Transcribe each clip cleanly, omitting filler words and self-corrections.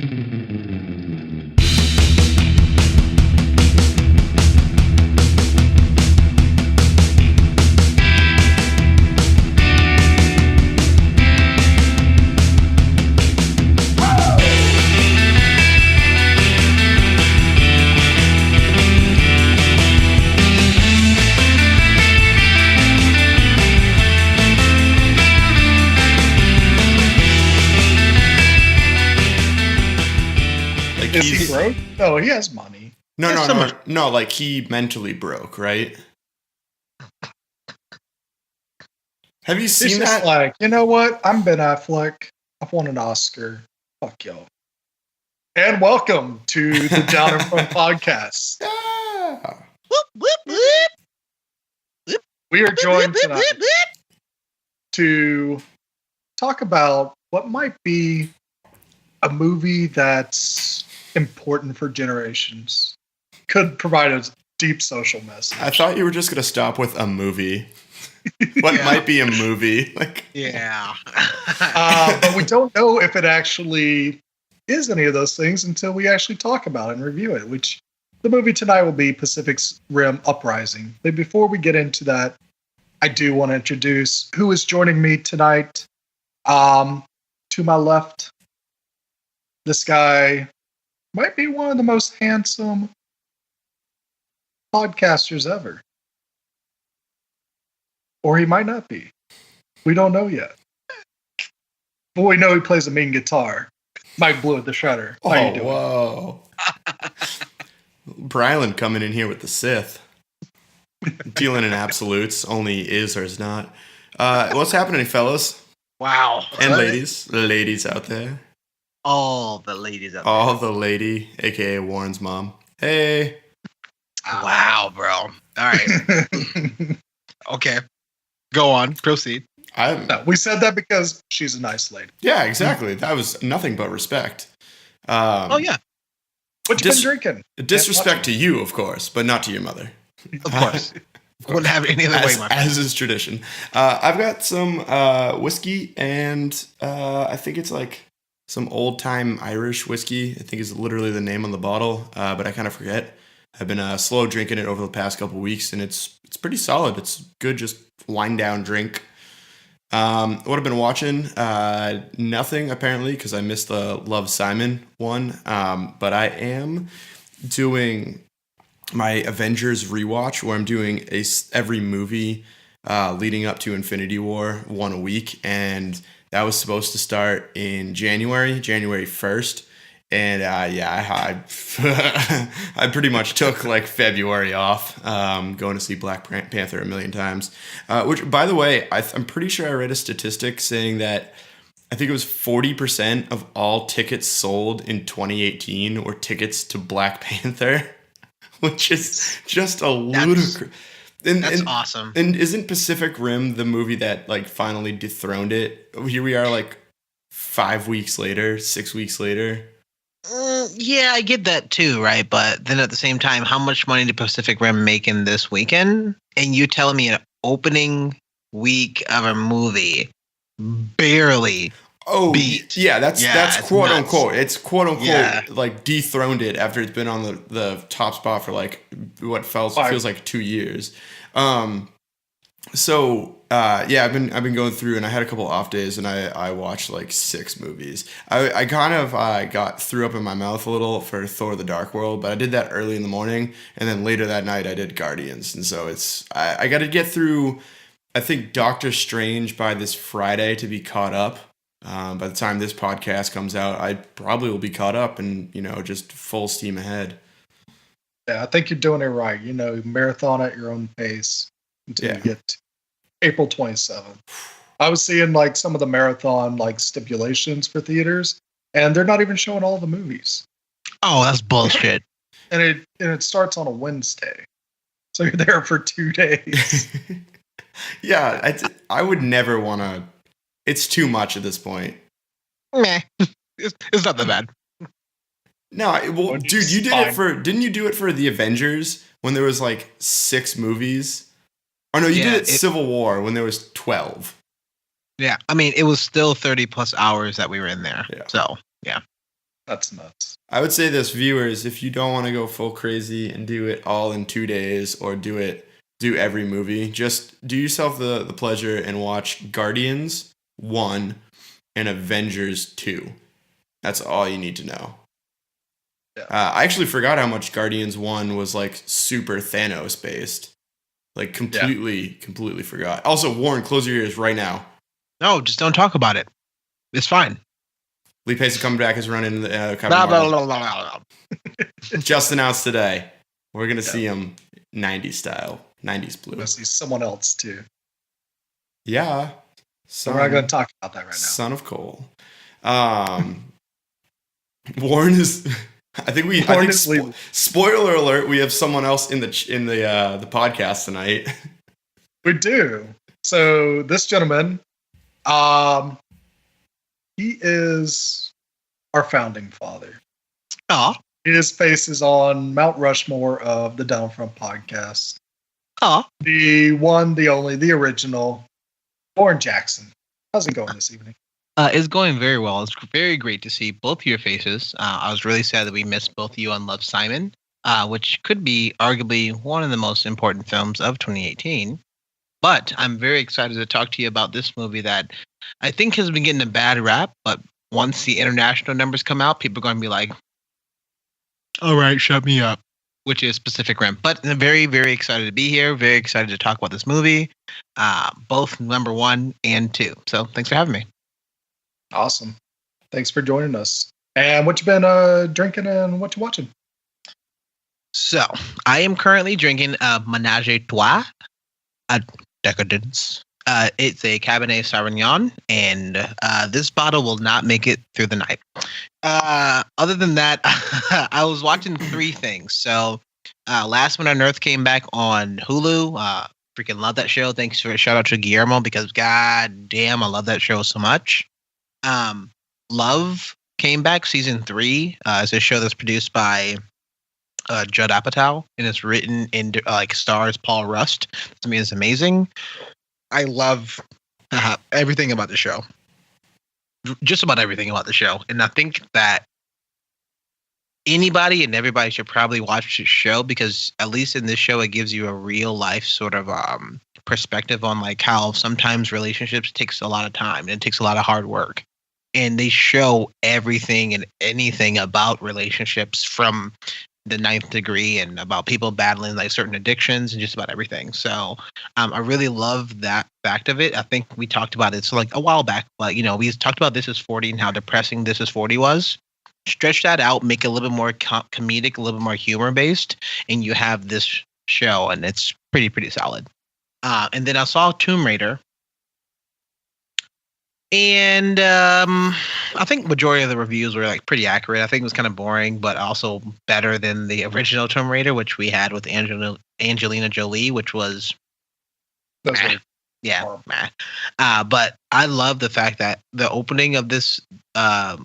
Is he broke? No, he has money. No. Like he mentally broke, right? Have you seen that? Just like, you know what? I'm Ben Affleck. I've won an Oscar. Fuck y'all. And welcome to the Down in Front podcast. Yeah. Whoop, whoop, whoop. We are joined tonight to talk about what might be a movie that's important for generations. Could provide a deep social message. I thought you were just going to stop with a movie. What might be a movie? Yeah. But we don't know if it actually is any of those things until we actually talk about it and review it, which the movie tonight will be Pacific Rim Uprising. But before we get into that, I do want to introduce who is joining me tonight. To my left, this guy might be one of the most handsome podcasters ever. Or he might not be. We don't know yet. But we know he plays a mean guitar. Mike Blue at the Shredder. How you doing? Whoa. Brylan coming in here with the Sith. Dealing in absolutes, only is or is not. What's happening, fellas? Wow. And ladies out there. All the ladies out there. All the lady, aka Warren's mom. Hey. Wow, bro. All right. Okay. Go on. Proceed. No, we said that because she's a nice lady. Yeah, exactly. That was nothing but respect. Oh, yeah. What you been drinking? Disrespect to you, of course, but not to your mother. Of course. Wouldn't have it any other way, my friend. As is tradition. I've got some whiskey, and I think it's like some old-time Irish whiskey. I think is literally the name on the bottle, but I kind of forget. I've been slow drinking it over the past couple weeks, and it's pretty solid. It's good, just wind down drink. What I've been watching, nothing apparently, because I missed the Love Simon one. But I am doing my Avengers rewatch, where I'm doing every movie leading up to Infinity War, one a week, and that was supposed to start in January 1st. And I pretty much took like February off, going to see Black Panther a million times. Which, by the way, I'm pretty sure I read a statistic saying that I think it was 40% of all tickets sold in 2018 were tickets to Black Panther, which is just a ludicrous. That's awesome. And isn't Pacific Rim the movie that like finally dethroned it? Here we are, like 6 weeks later. Yeah, I get that too, right? But then at the same time, how much money did Pacific Rim make in this weekend? And you telling me an opening week of a movie barely beat. Yeah, that's quote nuts. Unquote. It's quote unquote like dethroned it after it's been on the top spot for like what feels like 2 years. I've been going through, and I had a couple off days, and I watched like 6 movies. I kind of threw up in my mouth a little for Thor: The Dark World, but I did that early in the morning, and then later that night I did Guardians, and so I got to get through, I think, Doctor Strange by this Friday to be caught up. By the time this podcast comes out, I probably will be caught up and just full steam ahead. Yeah, I think you're doing it right. Marathon at your own pace until you get to April 27th. I was seeing like some of the marathon like stipulations for theaters, and they're not even showing all the movies. Oh, that's bullshit. and it starts on a Wednesday, so you're there for 2 days. Yeah, I would never want to. It's too much at this point. Meh, it's not that bad. No, well, dude, you did it for. Didn't you do it for the Avengers when there was like 6 movies? Oh no, you did it Civil War when there was 12. Yeah, I mean, it was still 30 plus hours that we were in there. Yeah. So, yeah. That's nuts. I would say this, viewers, if you don't want to go full crazy and do it all in 2 days or do every movie, just do yourself the pleasure and watch Guardians 1 and Avengers 2. That's all you need to know. Yeah. I actually forgot how much Guardians 1 was like super Thanos based. Like completely forgot. Also, Warren, close your ears right now. No, just don't talk about it. It's fine. Lee Pace coming back is running the Blah, blah, blah, blah, blah. just announced today. We're gonna see him 90s style, 90s blue. We're going to see someone else too. Yeah. So we're not going to talk about that right now. Son of Cole. Warren is. I think spoiler alert. We have someone else in the podcast tonight. We do. So this gentleman, he is our founding father. Aw. His face is on Mount Rushmore of the Downfront podcast. Aw. The one, the only, the original, Warren Jackson. How's it going this evening? It's going very well. It's very great to see both of your faces. I was really sad that we missed both you on Love, Simon, which could be arguably one of the most important films of 2018. But I'm very excited to talk to you about this movie that I think has been getting a bad rap. But once the international numbers come out, people are going to be like, all right, shut me up, which is Pacific Rim. But I'm very, very excited to be here. Very excited to talk about this movie, both number 1 and 2. So thanks for having me. Awesome. Thanks for joining us. And what you been drinking and what you watching? So, I am currently drinking Menage a Trois, a Decadence. It's a Cabernet Sauvignon, and this bottle will not make it through the night. Other than that, I was watching 3 things. So, Last Man on Earth came back on Hulu. Freaking love that show. Thanks for a shout out to Guillermo because god damn, I love that show so much. Love came back season 3. It's a show that's produced by Judd Apatow, and it's written in stars Paul Rust. To me, it's amazing. I love everything about the show. Just about everything about the show, and I think that anybody and everybody should probably watch this show because at least in this show, it gives you a real life sort of perspective on like how sometimes relationships takes a lot of time and it takes a lot of hard work. And they show everything and anything about relationships from the 9th degree and about people battling like certain addictions and just about everything. So I really love that fact of it. I think we talked about it like a while back, but we talked about This Is 40 and how depressing This Is 40 was. Stretch that out, make it a little bit more comedic, a little bit more humor based, and you have this show, and it's pretty solid. And then I saw Tomb Raider. And I think majority of the reviews were like pretty accurate. I think it was kind of boring, but also better than the original Tomb Raider, which we had with Angelina Jolie, which was meh. But I love the fact that the opening of this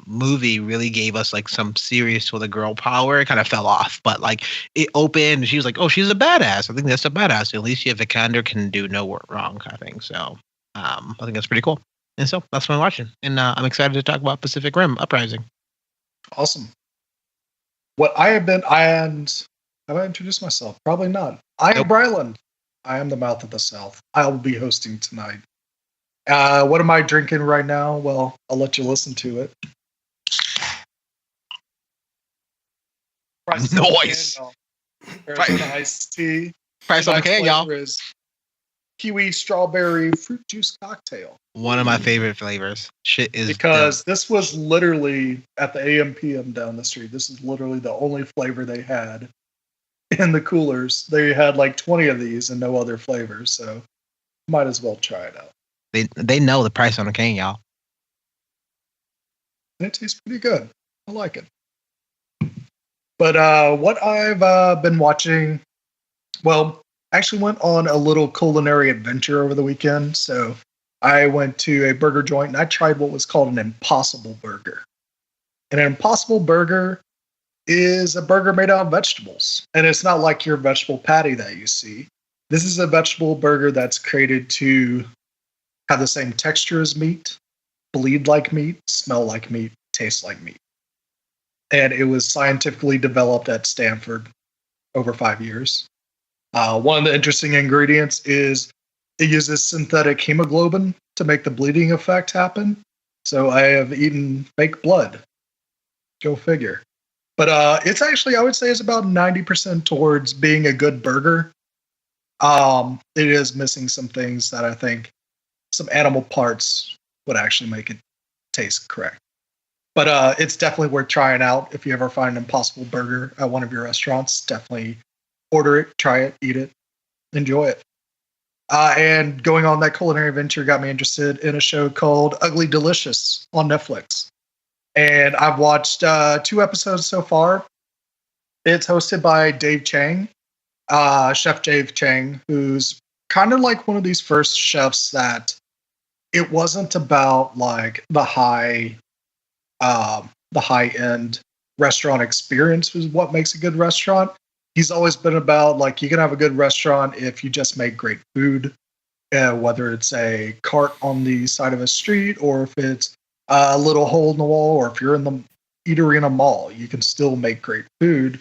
movie really gave us like some serious sort of girl power. It kind of fell off, but like it opened and she was like, oh, she's a badass. I think that's a badass. Alicia Vikander can do no wrong kind of thing. So I think that's pretty cool. And so that's what I'm watching. And I'm excited to talk about Pacific Rim Uprising. Awesome. What I have been, have I introduced myself? Probably not. I am Bryland. I am the Mouth of the South. I will be hosting tonight. What am I drinking right now? Well, I'll let you listen to it. Noise. Arizona iced tea. Price on the can, y'all. Is kiwi strawberry fruit juice cocktail. One of my favorite flavors. Shit is because this was literally at the AM/PM down the street. This is literally the only flavor they had in the coolers. They had like 20 of these and no other flavors, so might as well try it out. They know the price on the can, y'all. It tastes pretty good. I like it. But what I've been watching, well, actually went on a little culinary adventure over the weekend. So I went to a burger joint and I tried what was called an Impossible Burger. And an Impossible Burger is a burger made out of vegetables. And it's not like your vegetable patty that you see. This is a vegetable burger that's created to have the same texture as meat, bleed like meat, smell like meat, taste like meat. and it was scientifically developed at Stanford over 5 years. One of the interesting ingredients is it uses synthetic hemoglobin to make the bleeding effect happen. So I have eaten fake blood. Go figure. But it's actually, I would say, it's about 90% towards being a good burger. It is missing some things that I think some animal parts would actually make it taste correct. But it's definitely worth trying out. If you ever find an Impossible Burger at one of your restaurants, definitely order it, try it, eat it, enjoy it. And going on that culinary venture got me interested in a show called Ugly Delicious on Netflix. And I've watched 2 episodes so far. It's hosted by Dave Chang, Chef Dave Chang, who's kind of like one of these first chefs that it wasn't about like the high end restaurant experience was what makes a good restaurant. He's always been about like you can have a good restaurant if you just make great food, whether it's a cart on the side of a street or if it's a little hole in the wall or if you're in the eatery in a mall, you can still make great food.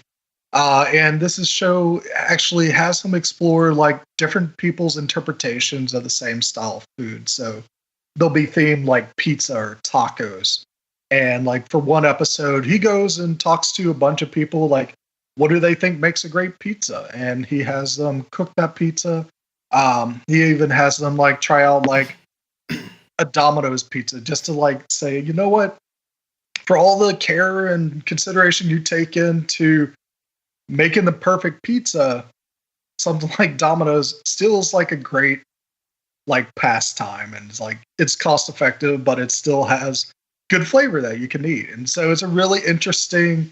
And this show actually has him explore like different people's interpretations of the same style of food. So they'll be themed like pizza or tacos. And like for one episode, he goes and talks to a bunch of people like, what do they think makes a great pizza? And he has them cook that pizza. He even has them like try out like a Domino's pizza just to like say, you know what? For all the care and consideration you take into making the perfect pizza, something like Domino's still is like a great like pastime, and it's like it's cost effective, but it still has good flavor that you can eat. And so it's a really interesting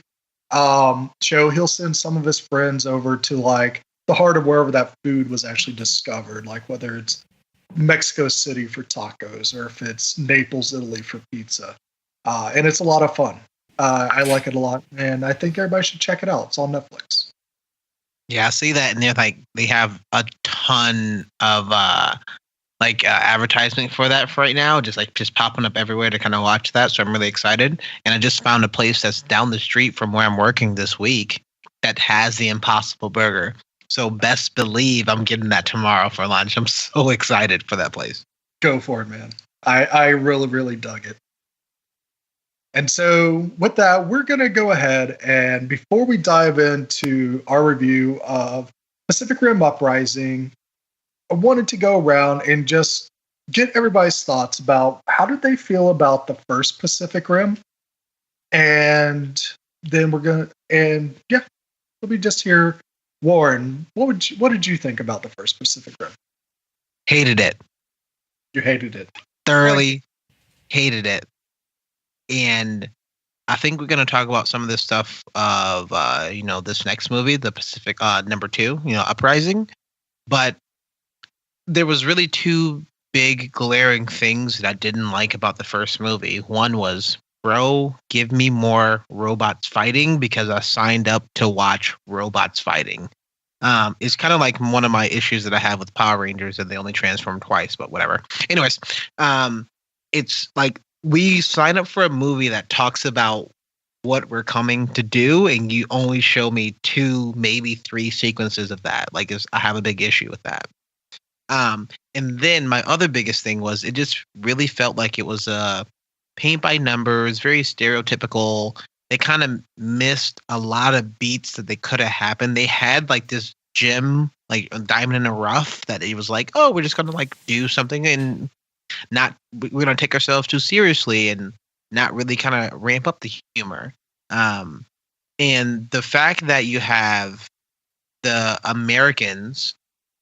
show. He'll send some of his friends over to like the heart of wherever that food was actually discovered, like whether it's Mexico City for tacos or if it's Naples, Italy for pizza. And it's a lot of fun. I like it a lot, and I think everybody should check it out. It's on Netflix. Yeah, I see that, and they're like they have a ton of advertisement for that for right now, just popping up everywhere to kind of watch that. So I'm really excited, and I just found a place that's down the street from where I'm working this week that has the Impossible Burger. So best believe I'm getting that tomorrow for lunch. I'm so excited for that place. Go for it, man. I really, really dug it. And so with that, we're going to go ahead and before we dive into our review of Pacific Rim Uprising, I wanted to go around and just get everybody's thoughts about how did they feel about the first Pacific Rim. And then let me just hear, Warren, what did you think about the first Pacific Rim? Hated it. You hated it. Thoroughly hated it. And I think we're going to talk about some of this stuff of, this next movie, the Pacific number 2, Uprising. But there was really 2 big glaring things that I didn't like about the first movie. One was, bro, give me more robots fighting because I signed up to watch robots fighting. It's kind of like one of my issues that I have with Power Rangers, and they only transform twice, but whatever. Anyways, it's like, we sign up for a movie that talks about what we're coming to do, and you only show me 2, maybe 3 sequences of that. Like, I have a big issue with that. And then my other biggest thing was it just really felt like it was paint by numbers, very stereotypical. They kind of missed a lot of beats that they could have happened. They had like this gem, like a diamond in a rough, that it was like, oh, we're just gonna like do something and we're going to take ourselves too seriously and not really kind of ramp up the humor. And the fact that you have the Americans,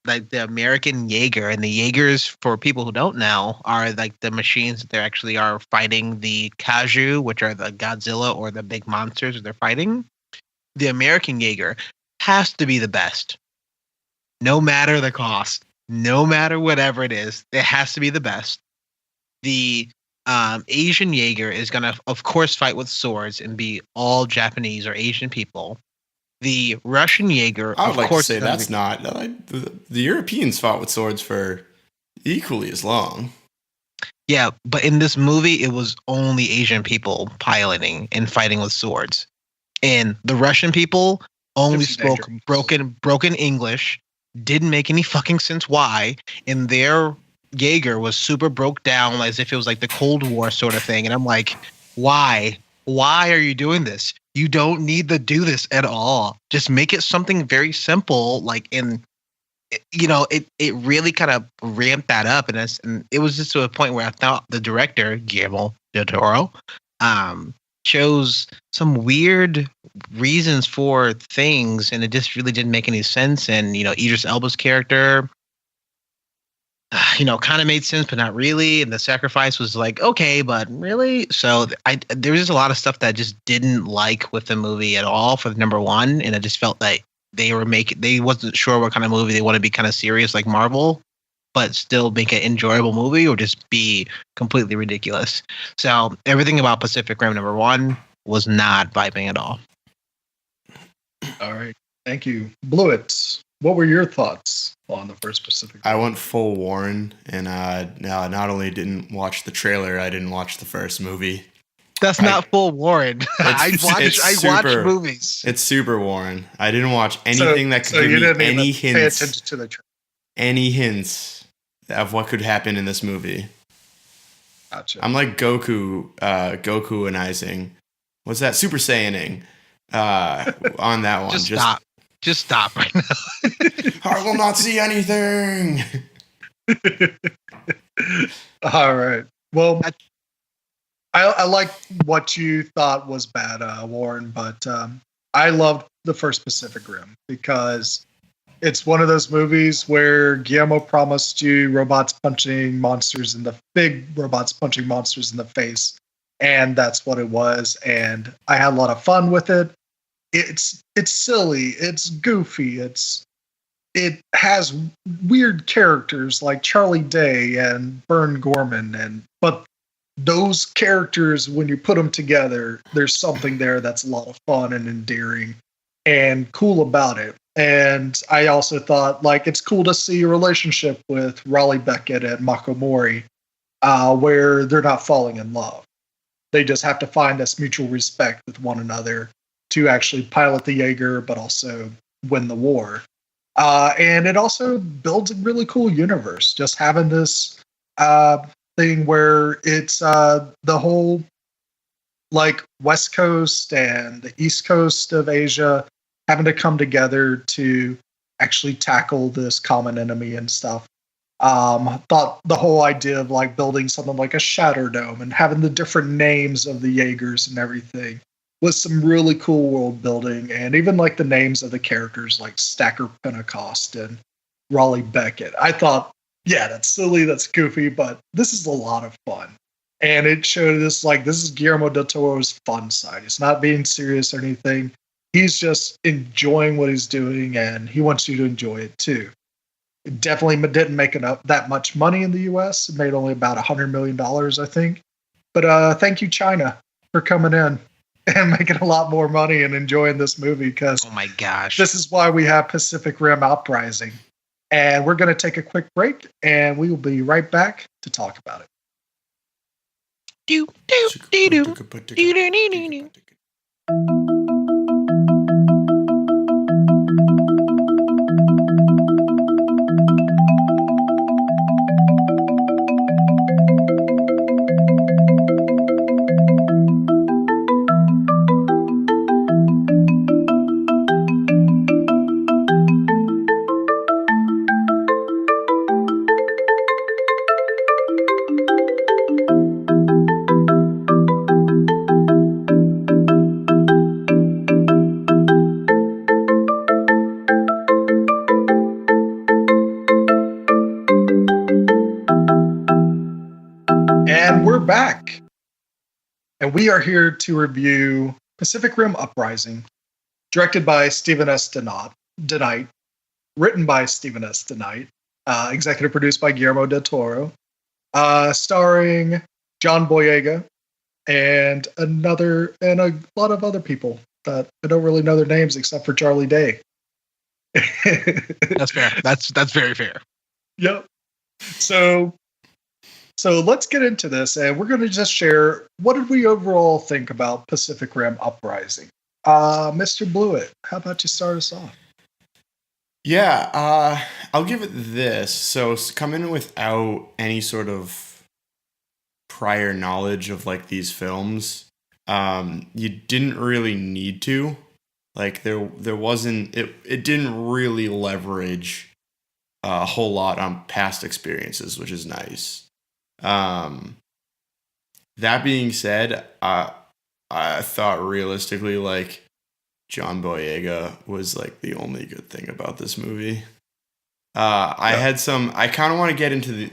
like the American Jaeger, and the Jaegers, for people who don't know, are like the machines that they actually are fighting the Kaiju, which are the Godzilla or the big monsters that they're fighting. The American Jaeger has to be the best, no matter the cost. No matter whatever it is, it has to be the best. The Asian Jaeger is going to, of course, fight with swords and be all Japanese or Asian people. The Russian Jaeger, I would of like course, to say that's not. The Europeans fought with swords for equally as long. Yeah, but in this movie, it was only Asian people piloting and fighting with swords. And the Russian people only Gypsy spoke broken English, didn't make any fucking sense why, and their Jaeger was super broke down as if it was like the Cold War sort of thing. And I'm like, why? Why are you doing this? You don't need to do this at all. Just make it something very simple, like it really kind of ramped that up, and it was just to a point where I thought the director Guillermo del Toro chose some weird reasons for things, and it just really didn't make any sense. And Idris Elba's character, kind of made sense, but not really. And the sacrifice was like, okay, but really? So there was just a lot of stuff that I just didn't like with the movie at all for number one, and I just felt like they wasn't sure what kind of movie they want to be, kind of serious like Marvel, but still make an enjoyable movie, or just be completely ridiculous. So everything about Pacific Rim number one was not vibing at all. All right. Thank you. Blewett, what were your thoughts on the first Pacific Rim? I went full Warren, and not only didn't watch the trailer, I didn't watch the first movie. That's not full Warren. I watch movies. It's super Warren. I didn't watch anything that could give me any hints. Pay attention to the trailer. Any hints of what could happen in this movie. Gotcha. I'm like Goku-anizing. What's that? Super Saiyaning on that one. Just stop right now. I will not see anything. All right. Well, I like what you thought was bad, Warren, but I loved the first Pacific Rim because it's one of those movies where Guillermo promised you big robots punching monsters in the face, and that's what it was. And I had a lot of fun with it. It's silly, it's goofy, it has weird characters like Charlie Day and Bern Gorman, but those characters, when you put them together, there's something there that's a lot of fun and endearing and cool about it. And I also thought, like, it's cool to see a relationship with Raleigh Beckett and Mako Mori, where they're not falling in love. They just have to find this mutual respect with one another to actually pilot the Jaeger, but also win the war. And it also builds a really cool universe, just having this thing where it's the whole like West Coast and the East Coast of Asia having to come together to actually tackle this common enemy and stuff. Thought the whole idea of like building something like a Shatter Dome and having the different names of the Jaegers and everything was some really cool world building, and even like the names of the characters like Stacker Pentecost and Raleigh Beckett. I thought, yeah, that's silly, that's goofy, but this is a lot of fun. And it showed us like this is Guillermo del Toro's fun side. It's not being serious or anything. He's just enjoying what he's doing, and he wants you to enjoy it too. It definitely didn't make that much money in the U.S. It made only about $100 million, I think. But thank you, China, for coming in and making a lot more money and enjoying this movie, because oh my gosh, this is why we have Pacific Rim Uprising. And we're going to take a quick break, and we will be right back to talk about it. Back, and we are here to review Pacific Rim Uprising, directed by Stephen S. DeKnight, written by Stephen S. DeKnight, executive produced by Guillermo del Toro, starring John Boyega and a lot of other people that I don't really know their names except for Charlie Day. That's fair. That's very fair. Yep. So let's get into this, and we're going to just share what did we overall think about Pacific Rim Uprising. Mr. Blewett, how about you start us off? Yeah, I'll give it this. So come in without any sort of prior knowledge of like these films. You didn't really need to. Like there wasn't it didn't really leverage a whole lot on past experiences, which is nice. That being said, I thought realistically like John Boyega was like the only good thing about this movie. I kind of want to get into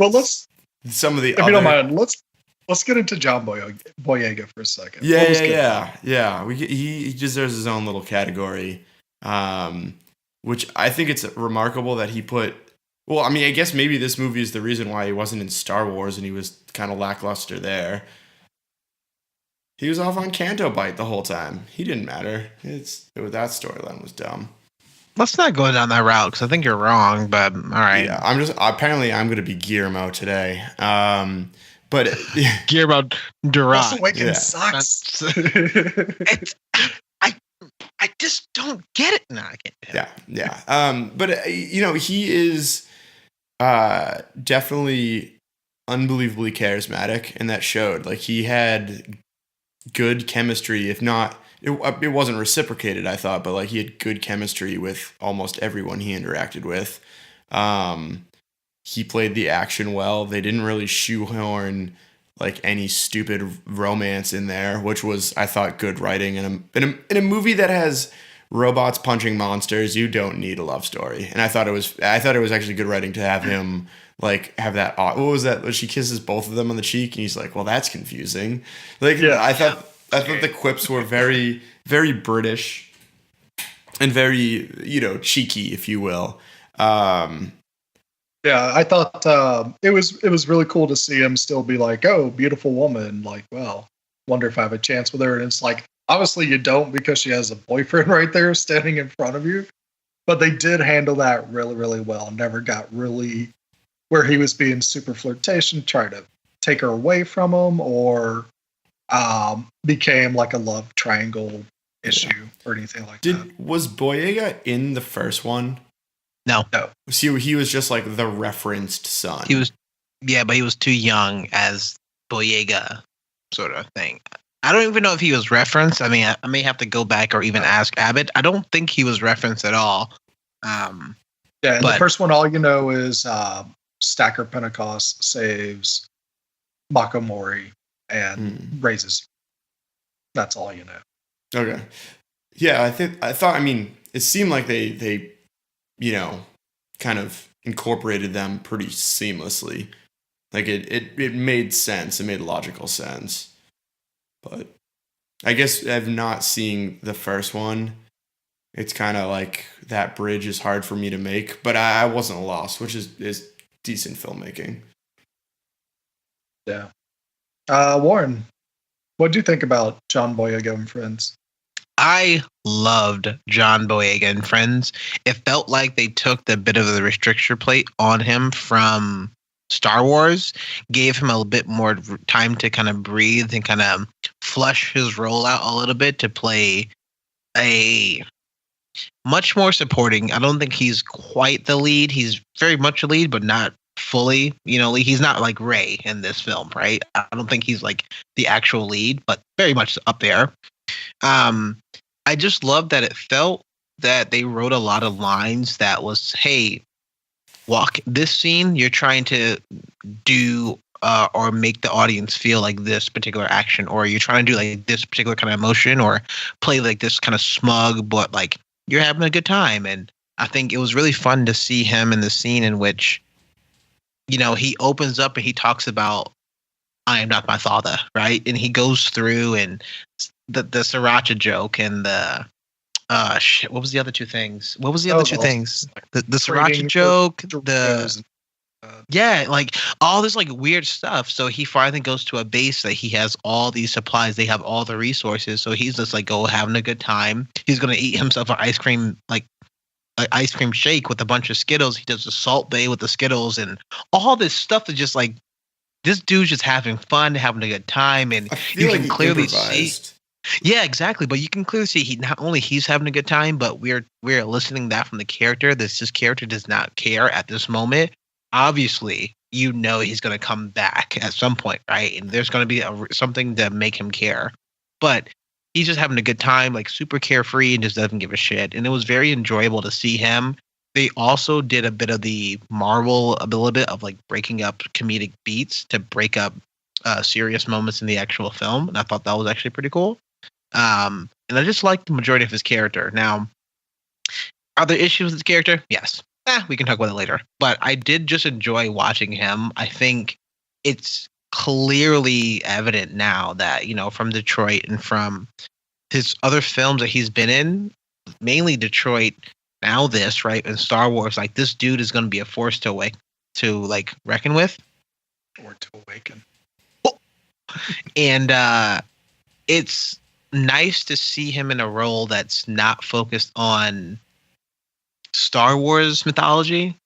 some of the if other. you don't mind, let's get into John Boyega for a second. Yeah. He deserves his own little category, which I think it's remarkable that he put. Well, I mean, I guess maybe this movie is the reason why he wasn't in Star Wars and he was kind of lackluster there. He was off on Canto Bite the whole time. He didn't matter. That storyline was dumb. Let's not go down that route because I think you're wrong. But all right. Yeah, I'm going to be Guillermo today. But Guillermo Duran. Also waking socks. I just don't get it. No, I can't. Yeah. But he is definitely unbelievably charismatic, and that showed. Like he had good chemistry, if not, it wasn't reciprocated, I thought, but like he had good chemistry with almost everyone he interacted with. He played the action well. They didn't really shoehorn like any stupid romance in there, which was, I thought, good writing. In a movie that has robots punching monsters, you don't need a love story. And I thought it was actually good writing to have him like have that. What was that? When she kisses both of them on the cheek, and he's like, "Well, that's confusing." Like, yeah, I thought the quips were very, very British and very, cheeky, if you will. Yeah, I thought it was really cool to see him still be like, "Oh, beautiful woman." Like, well, wonder if I have a chance with her. And it's like, obviously you don't because she has a boyfriend right there standing in front of you. But they did handle that really, really well. Never got really where he was being super flirtatious, trying to take her away from him, or became like a love triangle issue or anything like that. Was Boyega in the first one? No. He was just like the referenced son. He was, but he was too young as Boyega sort of thing. I don't even know if he was referenced. I mean, I may have to go back or even ask Abbott. I don't think he was referenced at all. The first one, all you know is Stacker Pentecost saves Mako Mori and raises. That's all you know. Okay. Yeah, I mean, it seemed like they kind of incorporated them pretty seamlessly. Like it made sense. It made logical sense. But I guess I've not seen the first one. It's kind of like that bridge is hard for me to make, but I wasn't lost, which is decent filmmaking. Yeah. Warren, what do you think about John Boyega and Friends? I loved John Boyega and Friends. It felt like they took the bit of the restriction plate on him from Star Wars, gave him a bit more time to kind of breathe and kind of flush his role out a little bit to play a much more supporting. I don't think he's quite the lead. He's very much a lead, but not fully. He's not like Rey in this film, right? I don't think he's like the actual lead, but very much up there. I just love that it felt that they wrote a lot of lines that was, hey, walk this scene, you're trying to do or make the audience feel like this particular action, or you're trying to do like this particular kind of emotion, or play like this kind of smug, but like you're having a good time. And I think it was really fun to see him in the scene in which, he opens up and he talks about, I am not my father, right? And he goes through and the sriracha joke and the what was the other two things? The sriracha joke, like all this like weird stuff. So he finally goes to a base that he has all these supplies. They have all the resources. So he's just like having a good time. He's gonna eat himself an ice cream shake with a bunch of Skittles. He does a Salt Bay with the Skittles and all this stuff is just like this dude's just having fun, having a good time, and you can clearly see. Yeah, exactly. But you can clearly see he not only he's having a good time, but we're listening that from the character. This character does not care at this moment. Obviously, you know he's going to come back at some point, right? And there's going to be something to make him care. But he's just having a good time, like super carefree and just doesn't give a shit. And it was very enjoyable to see him. They also did a bit of the Marvel, a little bit of like breaking up comedic beats to break up serious moments in the actual film. And I thought that was actually pretty cool. And I just liked the majority of his character. Now, are there issues with his character? Yes. We can talk about it later. But I did just enjoy watching him. I think it's clearly evident now that, from Detroit and from his other films that he's been in, mainly Detroit, now this, right, and Star Wars, like this dude is going to be a force to reckon with. Or to awaken. And it's nice to see him in a role that's not focused on Star Wars mythology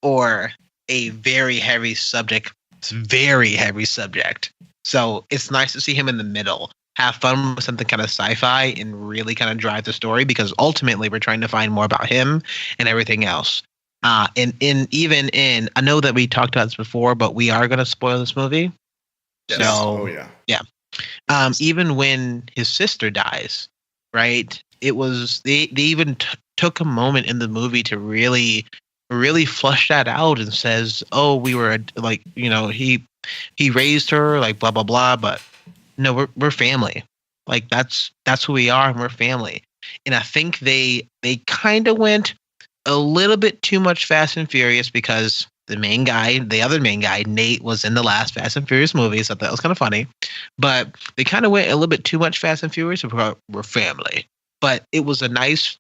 or a very heavy subject. It's very heavy subject. So it's nice to see him in the middle. Have fun with something kind of sci-fi and really kind of drive the story, because ultimately we're trying to find more about him and everything else. And I know that we talked about this before, but we are going to spoil this movie. Yes. So, yeah. Even when his sister dies, right? It was they even took a moment in the movie to really flush that out and says, "Oh, we were like, he raised her, like blah blah blah, but no, we're family. Like that's who we are, and we're family." And I think they kind of went a little bit too much Fast and Furious, because the other main guy, Nate, was in the last Fast and Furious movie, so that was kind of funny. But they kind of went a little bit too much Fast and Furious. We're family. But it was a nice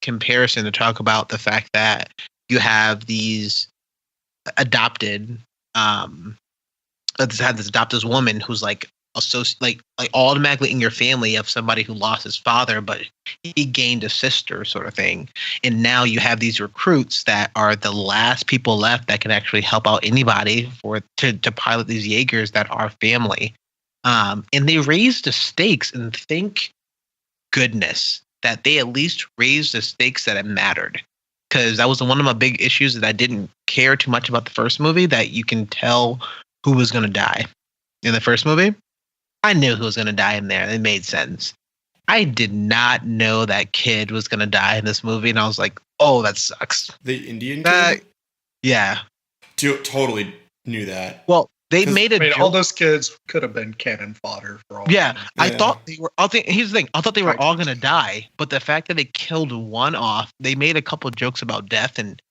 comparison to talk about the fact that you have these adopted, have this adopted woman who's like automatically in your family of somebody who lost his father, but he gained a sister, sort of thing. And now you have these recruits that are the last people left that can actually help out anybody to pilot these Jaegers that are family. And they raised the stakes, and thank goodness that they at least raised the stakes that it mattered. Because that was one of my big issues, that I didn't care too much about the first movie, that you can tell who was going to die. In the first movie, I knew who was going to die in there. It made sense. I did not know that kid was going to die in this movie, and I was like, oh, that sucks. The Indian kid? Yeah. Totally knew that. Well, they made joke. All those kids could have been cannon fodder for all. Yeah, I thought they were. Here's the thing. I thought they were all gonna die, but the fact that they killed one off, they made a couple of jokes about death, and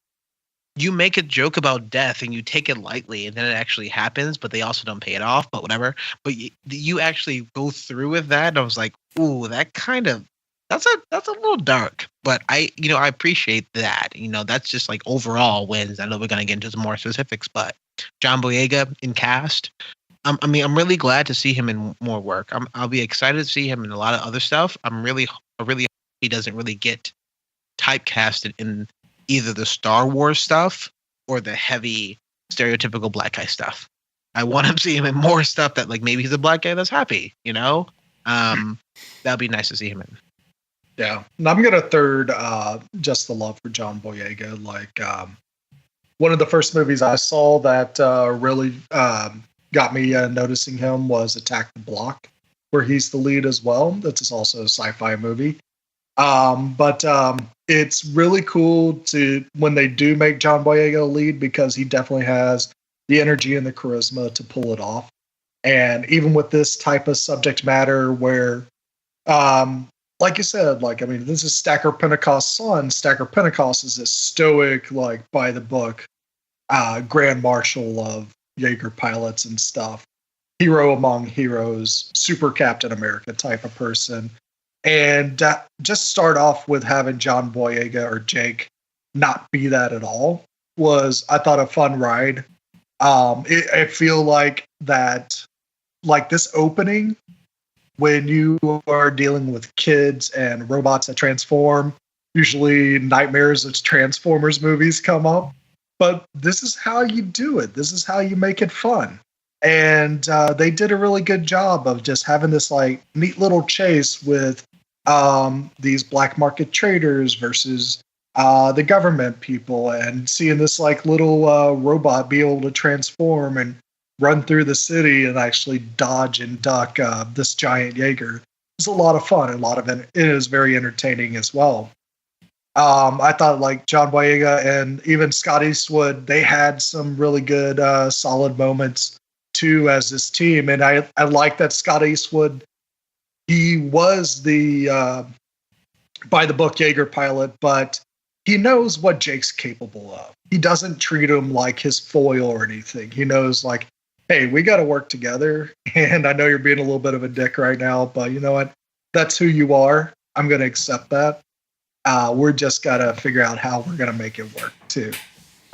you make a joke about death and you take it lightly, and then it actually happens, but they also don't pay it off. But whatever. But you actually go through with that, and I was like, ooh, that kind of that's a little dark. But I appreciate that. That's just like overall wins. I know we're gonna get into some more specifics, but John Boyega in cast. I'm really glad to see him in more work. I'll be excited to see him in a lot of other stuff. I really hope he doesn't really get typecasted in either the Star Wars stuff or the heavy stereotypical black guy stuff. I want to see him in more stuff that, like, maybe he's a black guy that's happy. That'd be nice to see him in. Yeah, and I'm gonna third Just the Love for John Boyega. One of the first movies I saw that really got me noticing him was Attack the Block, where he's the lead as well. That's also a sci-fi movie. But it's really cool when they do make John Boyega a lead, because he definitely has the energy and the charisma to pull it off. And even with this type of subject matter where, like you said, this is Stacker Pentecost's son. Stacker Pentecost is this stoic, by the book, Grand Marshal of Jaeger pilots and stuff. Hero among heroes, super Captain America type of person. And just start off with having John Boyega or Jake not be that at all was, I thought, a fun ride. I feel like that, this opening, when you are dealing with kids and robots that transform, usually nightmares of Transformers movies come up. But this is how you do it. This is how you make it fun. And they did a really good job of just having this like neat little chase with these black market traders versus the government people, and seeing this like little robot be able to transform and run through the city and actually dodge and duck this giant Jaeger. It's a lot of fun. And a lot of it is very entertaining as well. I thought like John Boyega and even Scott Eastwood, they had some really good, solid moments too as this team. And I like that Scott Eastwood, he was the by the book Jaeger pilot, but he knows what Jake's capable of. He doesn't treat him like his foil or anything. He knows like, hey, we got to work together. And I know you're being a little bit of a dick right now, but you know what? That's who you are. I'm going to accept that. We're just got to figure out how we're going to make it work too.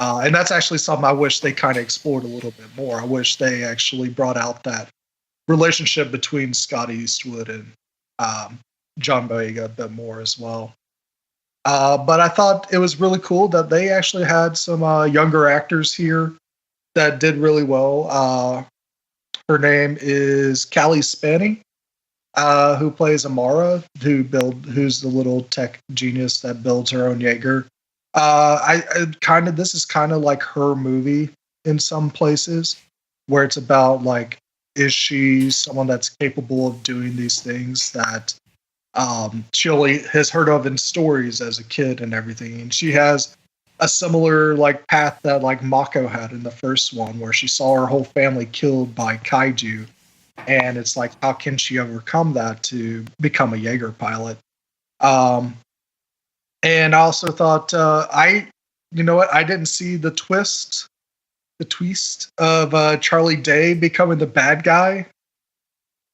And that's actually something I wish they kind of explored a little bit more. I wish they actually brought out that relationship between Scott Eastwood and John Boyega a bit more as well. But I thought it was really cool that they actually had some younger actors here that did really well. Her name is Callie Spaney, who plays Amara, who's the little tech genius that builds her own Jaeger. This is kind of like her movie in some places, where it's about like, is she someone that's capable of doing these things that she only has heard of in stories as a kid and everything. And she has a similar like path that like Mako had in the first one, where she saw her whole family killed by kaiju. And it's like, how can she overcome that to become a Jaeger pilot? And I also thought, you know what? I didn't see the twist of Charlie Day becoming the bad guy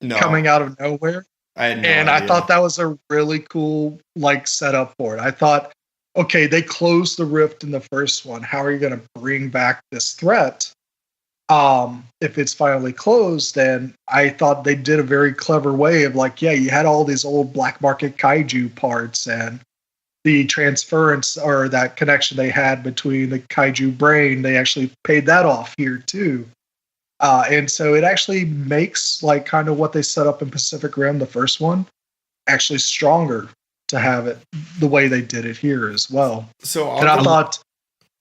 coming out of nowhere. I had no idea. I thought that was a really cool like setup for it. I thought, okay, they closed the rift in the first one. How are you going to bring back this threat? If it's finally closed, then I thought they did a very clever way of like, yeah, you had all these old black market kaiju parts, and the transference or that connection they had between the kaiju brain, they actually paid that off here too. And so it actually makes like kind of what they set up in Pacific Rim, the first one, actually stronger to have it the way they did it here as well. And I thought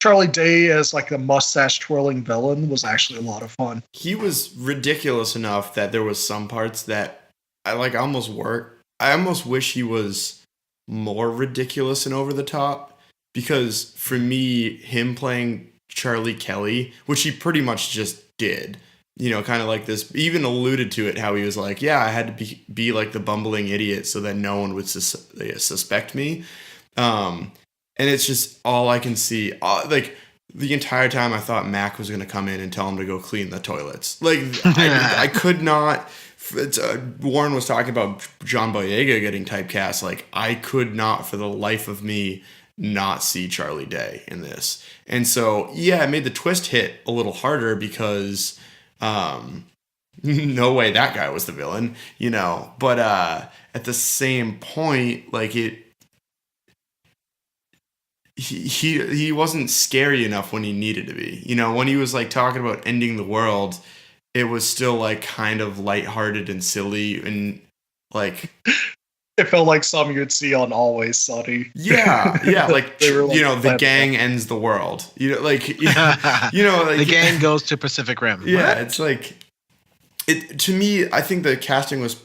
Charlie Day as like the mustache twirling villain was actually a lot of fun. He was ridiculous enough that there was some parts that I like almost work. I almost wish he was more ridiculous and over the top, because for me, him playing Charlie Kelly, which he pretty much just did, you know, kind of like this, even alluded to it, how he was like, yeah, I had to be like the bumbling idiot so that no one would suspect me. And it's just all I can see. Like the entire time I thought Mac was going to come in and tell him to go clean the toilets. Like I could not. Warren was talking about John Boyega getting typecast. Like I could not for the life of me not see Charlie Day in this. And so, yeah, it made the twist hit a little harder because no way that guy was the villain, you know. But at the same point, like he wasn't scary enough when he needed to be. You know, when he was like talking about ending the world, it was still like kind of lighthearted and silly, and like it felt like something you'd see on Always Sunny. Yeah, like, you know, the gang ends the world. You know, like you know, like, the gang goes to Pacific Rim. Yeah, it's like it to me. I think the casting was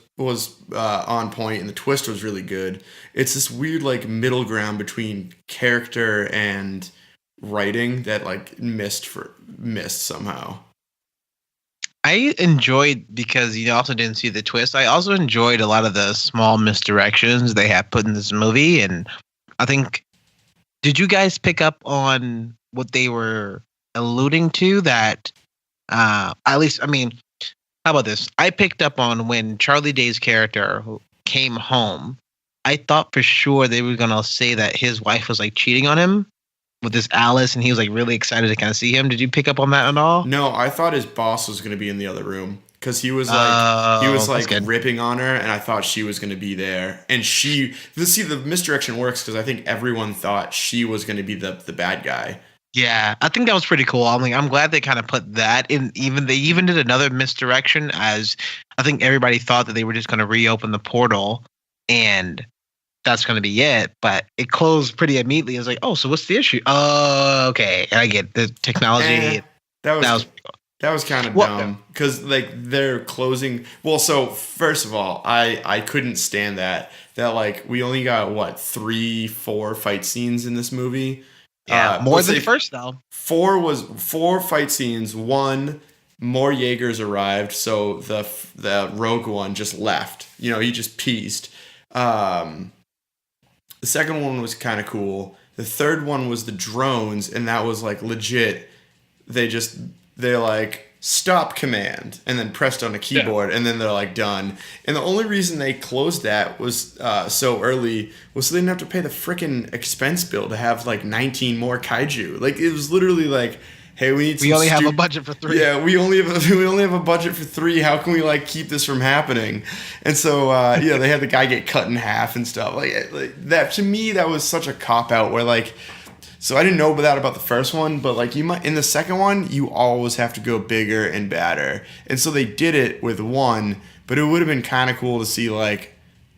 on point, and the twist was really good. It's this weird like middle ground between character and writing that like missed somehow. I enjoyed, because you also didn't see the twist, I also enjoyed a lot of the small misdirections they have put in this movie. And I think, did you guys pick up on what they were alluding to? That at least, I mean, how about this? I picked up on when Charlie Day's character came home, I thought for sure they were going to say that his wife was like cheating on him with this Alice, and he was like really excited to kind of see him. Did you pick up on that at all? No, I thought his boss was going to be in the other room, because he was like ripping on her, and I thought she was going to be there. And the misdirection works because I think everyone thought she was going to be the bad guy. Yeah, I think that was pretty cool. I'm glad they kind of put that in. They even did another misdirection, as I think everybody thought that they were just going to reopen the portal and that's going to be it. But it closed pretty immediately. It's like, oh, so what's the issue? Oh, okay, I get the technology. That was kind of dumb because like they're closing. Well, so first of all, I couldn't stand that like we only got 3-4 fight scenes in this movie. Yeah, more than the first though. 4 fight scenes. 1, more Jaegers arrived, so the rogue one just left. He just pieced. The second one was kind of cool. The third one was the drones, and that was like legit. They're like stop command and then pressed on a keyboard and then they're like done. And the only reason they closed that was so early was so they didn't have to pay the freaking expense bill to have like 19 more kaiju. Like it was literally like, hey, we only have a budget for 3. Yeah, we only have a budget for 3. How can we like keep this from happening? And so they had the guy get cut in half and stuff. Like that, to me, that was such a cop out where like. So I didn't know that about the first one, but like in the second one, you always have to go bigger and badder. And so they did it with 1, but it would have been kind of cool to see like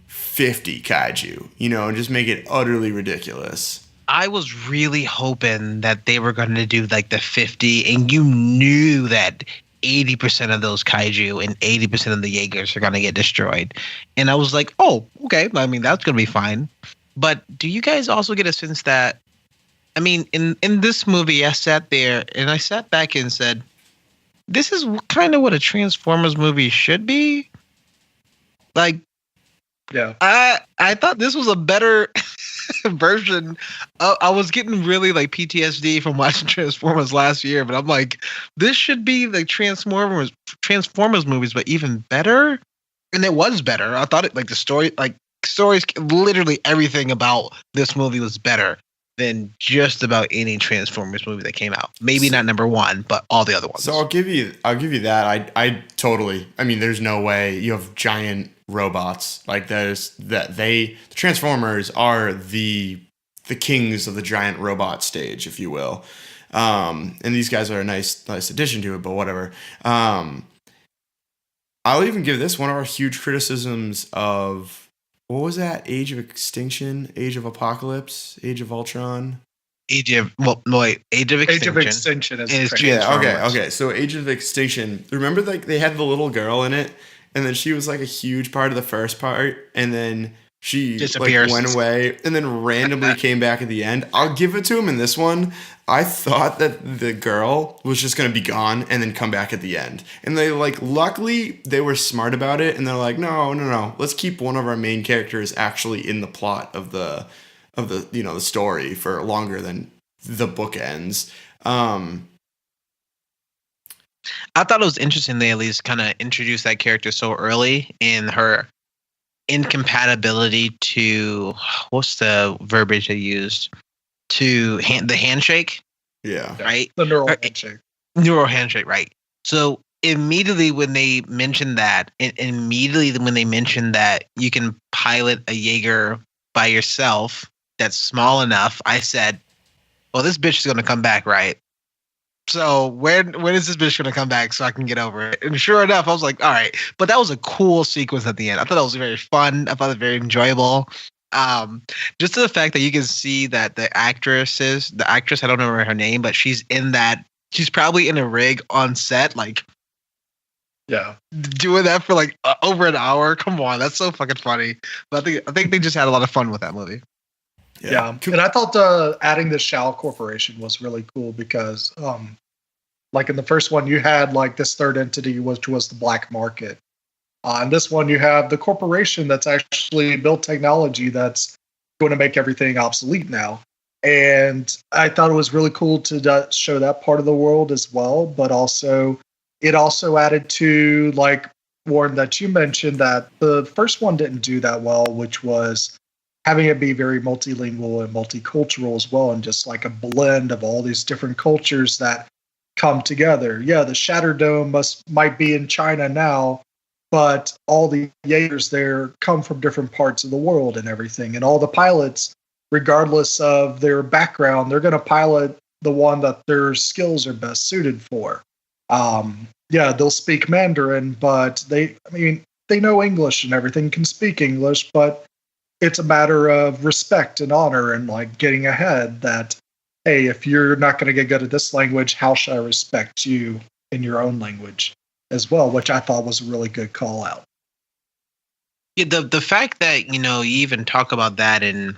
50 kaiju, and just make it utterly ridiculous. I was really hoping that they were going to do like the 50, and you knew that 80% of those kaiju and 80% of the Jaegers are going to get destroyed. And I was like, oh, okay. I mean, that's going to be fine. But do you guys also get a sense that, I mean, in this movie, I sat there and I sat back and said, this is kind of what a Transformers movie should be. Like, yeah, I thought this was a better version. I was getting really like PTSD from watching Transformers last year, but I'm like, this should be like Transformers movies, but even better. And it was better. I thought it like the stories, literally everything about this movie was better than just about any Transformers movie that came out. Maybe not number 1, but all the other ones. So I'll give you that. I totally. I mean, there's no way you have giant robots like the Transformers are the kings of the giant robot stage, if you will. And these guys are a nice addition to it, but whatever. I'll even give this one of our huge criticisms of. What was that? Age of Extinction? Age of Apocalypse? Age of Ultron? Age of Extinction. Age of Extinction is okay. So Age of Extinction. Remember, like they had the little girl in it, and then she was like a huge part of the first part, and then she like went away, and then randomly came back at the end. I'll give it to him in this one. I thought that the girl was just gonna be gone and then come back at the end, and they luckily they were smart about it, and they're like, no, let's keep one of our main characters actually in the plot of the the story for longer than the book ends. I thought it was interesting they at least kind of introduced that character so early in her incompatibility to, what's the verbiage they used, to the handshake. Yeah. Right? The neural handshake. Neural handshake, right. So immediately when they mentioned that, and immediately when they mentioned that you can pilot a Jaeger by yourself that's small enough, I said, well, this bitch is going to come back, right? So when is this bitch going to come back so I can get over it? And sure enough, I was like, all right. But that was a cool sequence at the end. I thought it was very fun. I thought it was very enjoyable. Just to the fact that you can see that the actress, I don't remember her name, but she's probably in a rig on set, like, yeah, doing that for like over an hour. Come on, that's so fucking funny. But I think they just had a lot of fun with that movie. Yeah. And I thought adding the Shao Corporation was really cool because, like in the first one, you had like this third entity, which was the black market. In this one, you have the corporation that's actually built technology that's going to make everything obsolete now. And I thought it was really cool to show that part of the world as well. But also, it also added to, like, Warren, that you mentioned that the first one didn't do that well, which was having it be very multilingual and multicultural as well, and just like a blend of all these different cultures that come together. Yeah, the Shatter Dome might be in China now, but all the Jaegers there come from different parts of the world and everything. And all the pilots, regardless of their background, they're going to pilot the one that their skills are best suited for. Yeah, they'll speak Mandarin, but they know English and everything, can speak English, but it's a matter of respect and honor and like getting ahead that, hey, if you're not going to get good at this language, how should I respect you in your own language as well, which I thought was a really good call out. Yeah, the fact that, you even talk about that in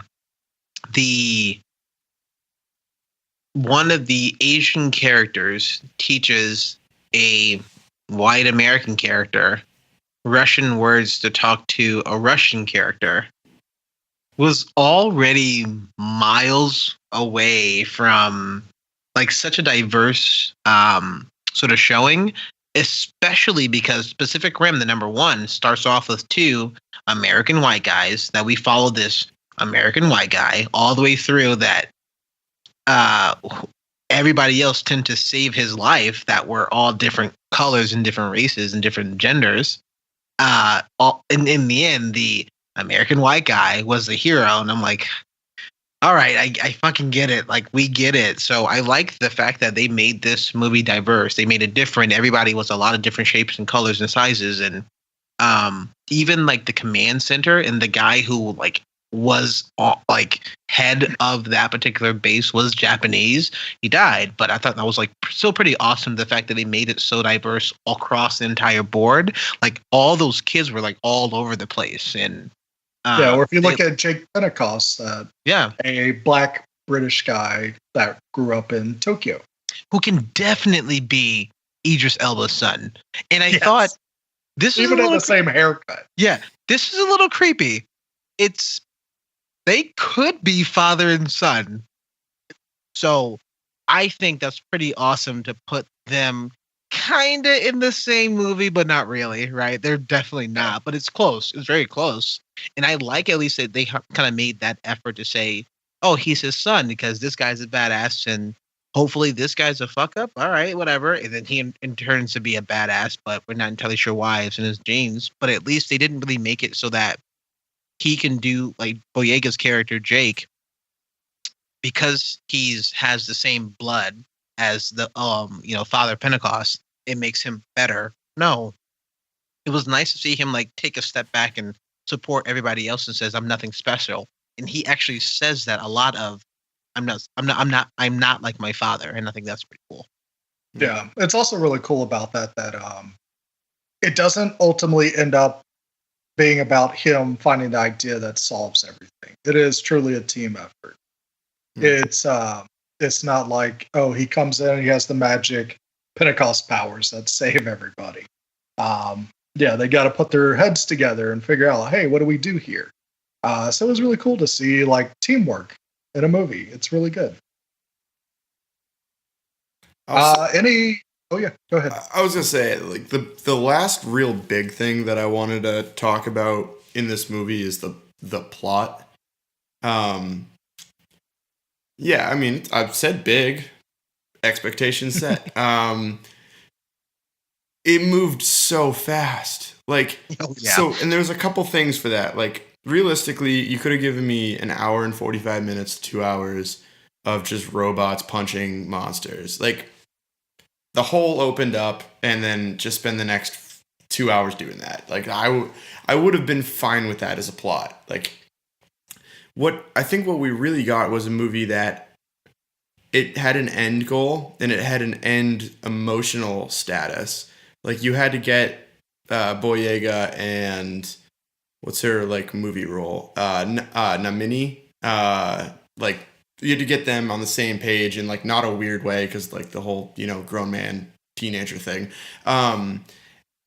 one of the Asian characters teaches a white American character Russian words to talk to a Russian character was already miles away from like such a diverse sort of showing, especially because Pacific Rim, the number one, starts off with two American white guys that we follow this American white guy all the way through that everybody else tend to save his life that were all different colors and different races and different genders. In the end, the American white guy was the hero, and I'm like, all right, I fucking get it. Like, we get it. So I like the fact that they made this movie diverse. They made it different. Everybody was a lot of different shapes and colors and sizes, and even like the command center and the guy who like was like head of that particular base was Japanese. He died, but I thought that was like still pretty awesome. The fact that they made it so diverse across the entire board, like all those kids were like all over the place. And or if you look at Jake Pentecost, a black British guy that grew up in Tokyo, who can definitely be Idris Elba's son. And I thought this is even at the same haircut. Yeah, this is a little creepy. They could be father and son. So I think that's pretty awesome to put them kind of in the same movie, but not really, right? They're definitely not, but it's close. It's very close. And I like at least that they kind of made that effort to say, oh, he's his son because this guy's a badass and hopefully this guy's a fuck up. All right, whatever. And then he in turns to be a badass, but we're not entirely sure why it's in his genes. But at least they didn't really make it so that he can do like Boyega's character Jake, because has the same blood as the Father Pentecost. It makes him better. No, it was nice to see him like take a step back and support everybody else and says, "I'm nothing special." And he actually says that a lot of, "I'm not like my father," and I think that's pretty cool. Yeah, it's also really cool about that it doesn't ultimately end up being about him finding the idea that solves everything. It is truly a team effort. It's not like, oh, he comes in and he has the magic Pentecost powers that save everybody. They got to put their heads together and figure out, hey, what do we do here? So it was really cool to see like teamwork in a movie. It's really good. Oh yeah, go ahead. I was gonna say, like the last real big thing that I wanted to talk about in this movie is the plot. I mean, I've said big, expectations set. It moved so fast, like so, and there's a couple things for that. Like realistically, you could have given me an hour and 45 minutes, 2 hours of just robots punching monsters, like. The hole opened up, and then just spend the next 2 hours doing that. Like I would have been fine with that as a plot. Like what we really got was a movie that it had an end goal and it had an end emotional status. Like you had to get Boyega and what's her like movie role? Namini. Like. You had to get them on the same page in like not a weird way because like the whole grown man teenager thing.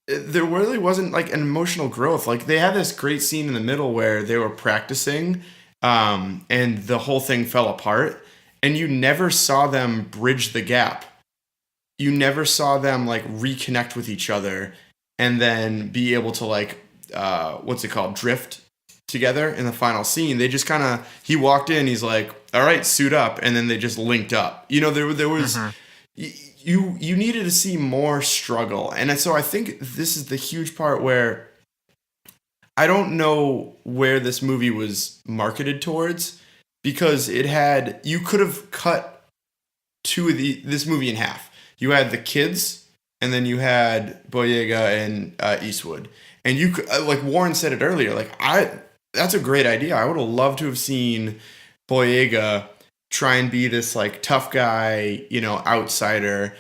There really wasn't like an emotional growth. Like they had this great scene in the middle where they were practicing, and the whole thing fell apart, and you never saw them bridge the gap. You never saw them like reconnect with each other, and then be able to like drift together in the final scene. They just kind of he walked in, he's like, all right, suit up, and then they just linked up. There was you needed to see more struggle, and so I think this is the huge part where I don't know where this movie was marketed towards, because you could have cut this movie in half. You had the kids, and then you had Boyega and Eastwood. And you could, like Warren said it earlier, that's a great idea. I would have loved to have seen Boyega try and be this like tough guy, outsider,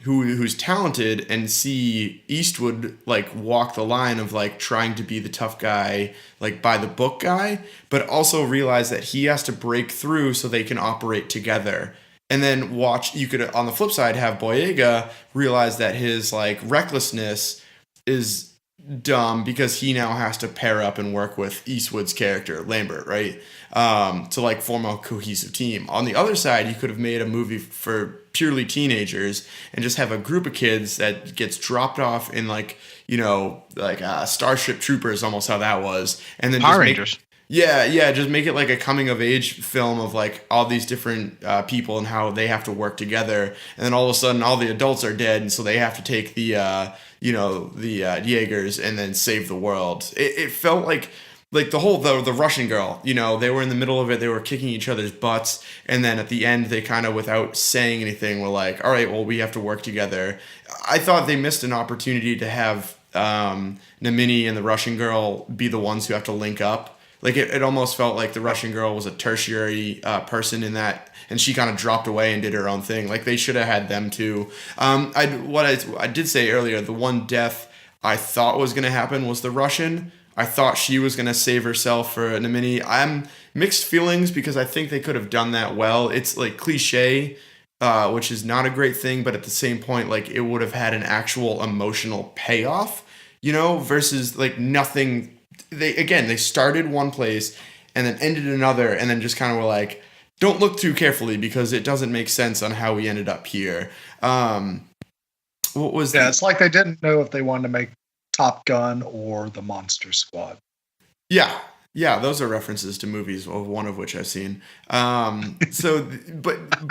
who's talented, and see Eastwood like walk the line of like trying to be the tough guy, like by the book guy, but also realize that he has to break through so they can operate together. And then you could, on the flip side, have Boyega realize that his like recklessness is dumb because he now has to pair up and work with Eastwood's character, Lambert, right? To like form a cohesive team. On the other side, you could have made a movie for purely teenagers and just have a group of kids that gets dropped off in like Starship Troopers, almost how that was. And then Power Rangers. Just make it like a coming of age film of like all these different people and how they have to work together. And then all of a sudden all the adults are dead, and so they have to take the Jaegers and then save the world. It felt like the Russian girl, they were in the middle of it, they were kicking each other's butts, and then at the end they kind of, without saying anything, were like, all right, well, we have to work together. I thought they missed an opportunity to have Namini and the Russian girl be the ones who have to link up. Like it almost felt like the Russian girl was a tertiary person in that, and she kind of dropped away and did her own thing. Like they should have had them too. I did say earlier, the one death I thought was going to happen was the Russian. I thought she was going to save herself for Namini. I'm mixed feelings because I think they could have done that well. It's like cliche, which is not a great thing, but at the same point, like it would have had an actual emotional payoff, versus like nothing. They started one place and then ended another, and then just kind of were like, don't look too carefully because it doesn't make sense on how we ended up here. It's like they didn't know if they wanted to make Top Gun or The Monster Squad. Yeah, those are references to movies, one of which I've seen. But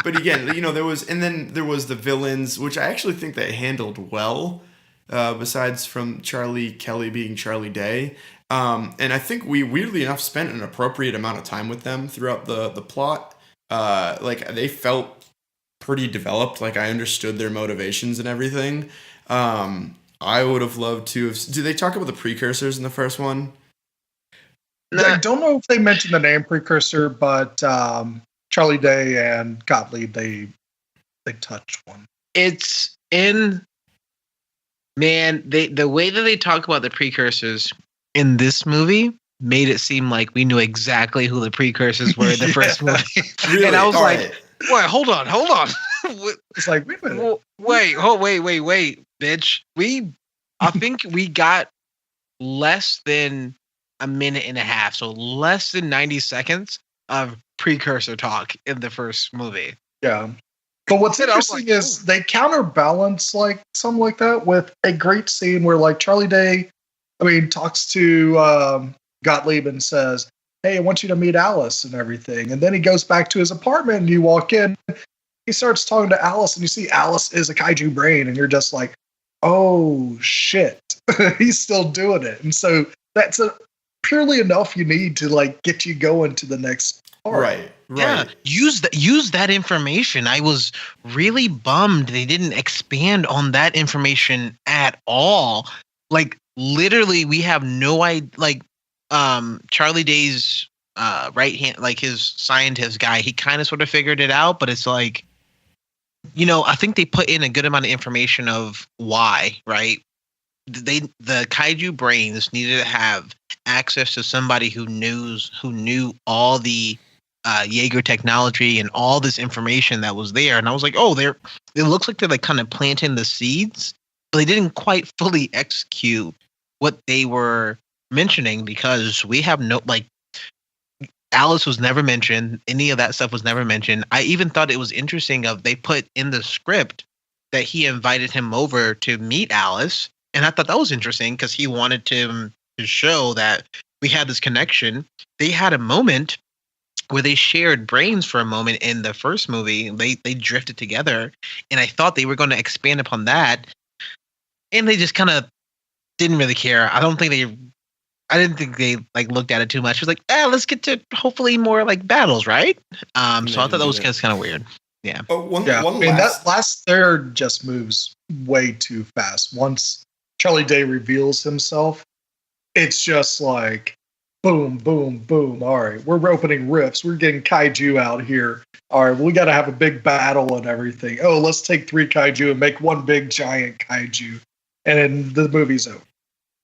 again, there was the villains, which I actually think they handled well. Besides from Charlie Kelly being Charlie Day. And I think we, weirdly enough, spent an appropriate amount of time with them throughout the plot. Like, they felt pretty developed. Like, I understood their motivations and everything. I would have loved to have... Did they talk about the precursors in the first one? I don't know if they mentioned the name Precursor, but Charlie Day and Gottlieb, they touched one. It's in... Man, the way that they talk about the precursors in this movie made it seem like we knew exactly who the precursors were in the first movie. Really? And I was like, right. Wait, hold on. It's like, wait a minute. Wait, bitch. I think we got less than a minute and a half, so less than 90 seconds of precursor talk in the first movie. Yeah. But what's interesting is they counterbalance like something like that with a great scene where like Charlie Day, talks to Gottlieb and says, hey, I want you to meet Alice and everything. And then he goes back to his apartment and you walk in, he starts talking to Alice and you see Alice is a kaiju brain and you're just like, oh shit, he's still doing it. And so that's purely enough you need to like get you going to the next part. Right. Yeah, use that information. I was really bummed they didn't expand on that information at all. Like literally, we have no idea. Like Charlie Day's right hand, like his scientist guy, he kind of sort of figured it out, but it's like, I think they put in a good amount of information of why, right? The kaiju brains needed to have access to somebody who knew all the Jaeger technology and all this information that was there. And I was like, it looks like they're like kind of planting the seeds, but they didn't quite fully execute what they were mentioning because we have Alice was never mentioned. Any of that stuff was never mentioned. I even thought it was interesting they put in the script that he invited him over to meet Alice. And I thought that was interesting because he wanted to show that we had this connection. They had a moment where they shared brains for a moment in the first movie. They drifted together, and I thought they were going to expand upon that, and they just kind of didn't really care. I didn't think they like looked at it too much. It was like, let's get to hopefully more like battles, right? So I thought that was kind of weird. Yeah. But one I mean, last that last third just moves way too fast. Once Charlie Day reveals himself, it's just like boom, boom, boom. All right, we're opening rifts. We're getting kaiju out here. All right, we got to have a big battle and everything. Oh, let's take 3 kaiju and make one big giant kaiju. And then the movie's over.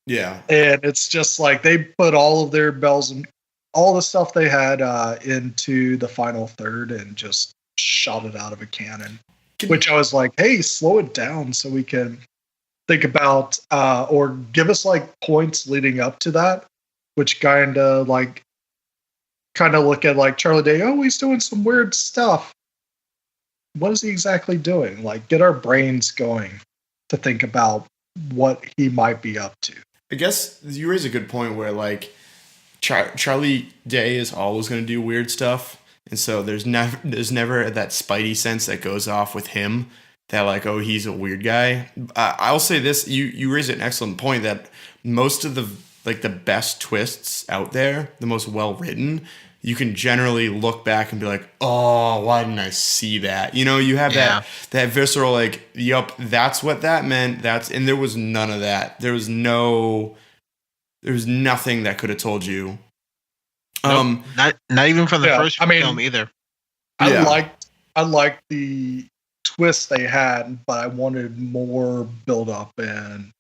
Yeah. And it's just like they put all of their bells and all the stuff they had into the final third and just shot it out of a cannon. Which I was like, hey, slow it down so we can think about or give us like points leading up to that, which kind of look at like Charlie Day. Oh, he's doing some weird stuff. What is he exactly doing? Like, get our brains going to think about what he might be up to. I guess you raise a good point where like Charlie Day is always going to do weird stuff, and so there's never that spidey sense that goes off with him that like, oh, he's a weird guy. I'll say this: you raise an excellent point that most of the best twists out there, the most well written, you can generally look back and be like, oh, why didn't I see that? You know, you have that visceral like, yup, that's what that meant. And there was none of that. There was nothing that could have told you. Nope, not even from the first film either. I liked the twist they had, but I wanted more build up and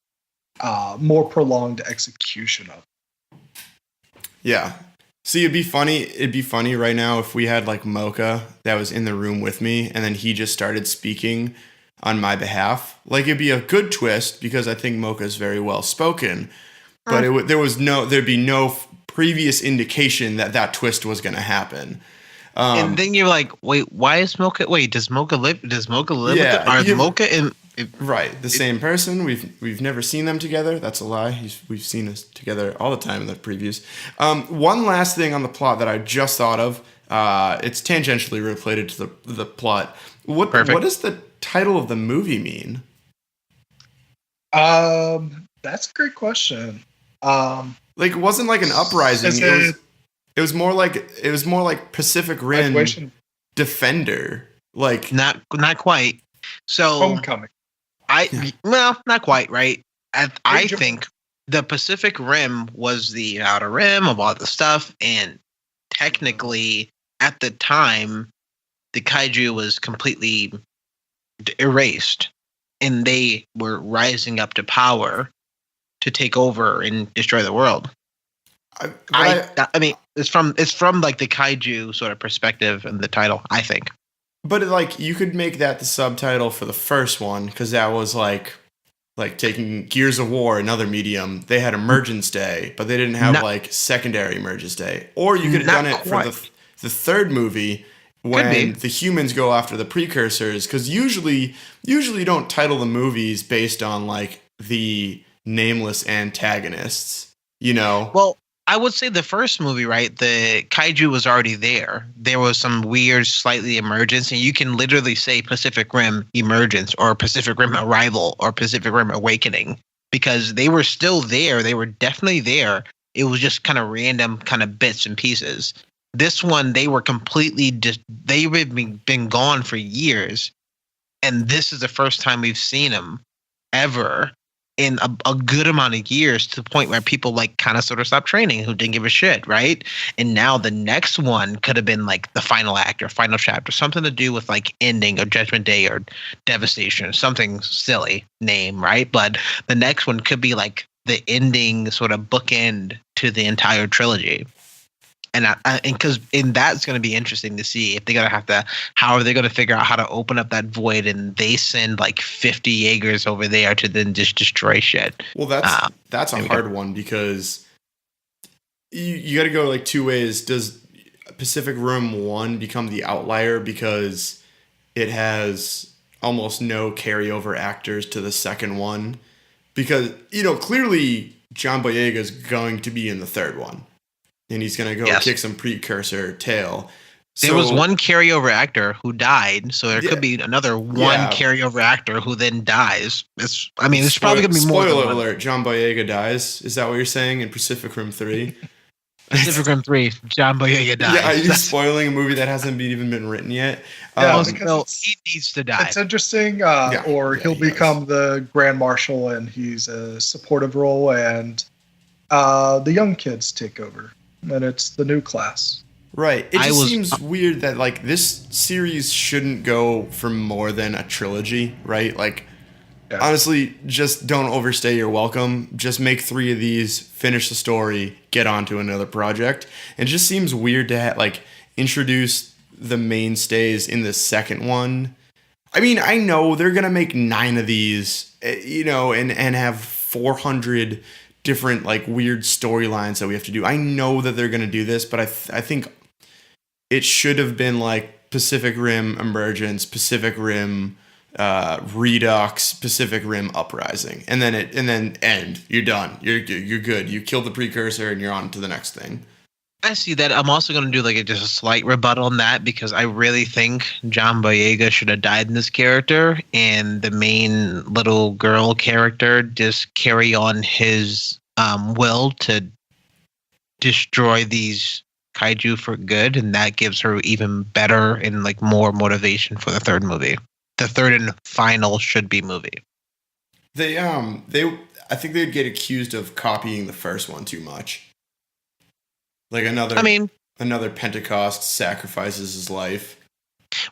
more prolonged execution of it. Yeah. See, it'd be funny right now if we had like Mocha that was in the room with me and then he just started speaking on my behalf. Like, it'd be a good twist because I think Mocha's very well spoken, but there'd be no previous indication that twist was going to happen. And then you're like, wait, why is Mocha? Wait, does Mocha live? Does Mocha live? Yeah, with Mocha and right, the same person. We've never seen them together. That's a lie. We've seen us together all the time in the previews. One last thing on the plot that I just thought of. It's tangentially related to the plot. What does the title of the movie mean? That's a great question. Like, it wasn't like an uprising. It was more like Pacific Rim Defender. Like, not quite. So Homecoming. Not quite, right? I think the Pacific Rim was the outer rim of all the stuff, and technically, at the time, the kaiju was completely erased, and they were rising up to power to take over and destroy the world. I mean, it's from like the kaiju sort of perspective in the title, I think. But like, you could make that the subtitle for the first one, because that was like taking Gears of War, another medium. They had Emergence Day, but they didn't have like secondary Emergence Day. Or you could have done it for the third movie when the humans go after the precursors, because usually you don't title the movies based on like the nameless antagonists, you know? Well, I would say the first movie, right? The kaiju was already there. There was some weird, slightly emergence, and you can literally say Pacific Rim Emergence or Pacific Rim Arrival or Pacific Rim Awakening, because they were still there. They were definitely there. It was just kind of random kind of bits and pieces. This one, they were completely they've been gone for years, and this is the first time we've seen them ever in a good amount of years, to the point where people like kind of sort of stopped training, who didn't give a shit, right? And now the next one could have been like the final act or final chapter, something to do with like ending or Judgment Day or Devastation, something silly name, right? But the next one could be like the ending sort of bookend to the entire trilogy. And that's going to be interesting to see if they're going to how are they going to figure out how to open up that void, and they send like 50 Jaegers over there to then just destroy shit. Well, that's a hard one, because you got to go like two ways. Does Pacific Rim 1 become the outlier because it has almost no carryover actors to the second one? Because, you know, clearly John Boyega is going to be in the third one. And he's going to go kick some precursor tail. There was one carryover actor who died, so there could be another one carryover actor who then dies. It's probably going to be more. Spoiler alert, John Boyega dies. Is that what you're saying in Pacific Rim 3? Pacific Rim 3, John Boyega dies. Yeah, are you spoiling a movie that hasn't even been written yet? Yeah, No, he needs to die. It's interesting, Yeah, he'll he become the Grand Marshal, and he's a supportive role, and the young kids take over, and it's the new class. Right. It just seems weird that like this series shouldn't go for more than a trilogy, right? Like, honestly, just don't overstay your welcome. Just make 3 of these, finish the story, get on to another project. It just seems weird to like introduce the mainstays in the second one. I mean, I know they're gonna make 9 of these, you know, and have 400 different like weird storylines that we have to do. I know that they're gonna do this, but I think it should have been like Pacific Rim Emergence, Pacific Rim Redux, Pacific Rim Uprising, and then end. You're done. You're good. You killed the precursor, and you're on to the next thing. I see that. I'm also going to do like just a slight rebuttal on that because I really think John Boyega should have died in this character, and the main little girl character just carry on his will to destroy these kaiju for good, and that gives her even better and like more motivation for the third movie. The third and final should be movie. I think they'd get accused of copying the first one too much. Like another Pentecost sacrifices his life.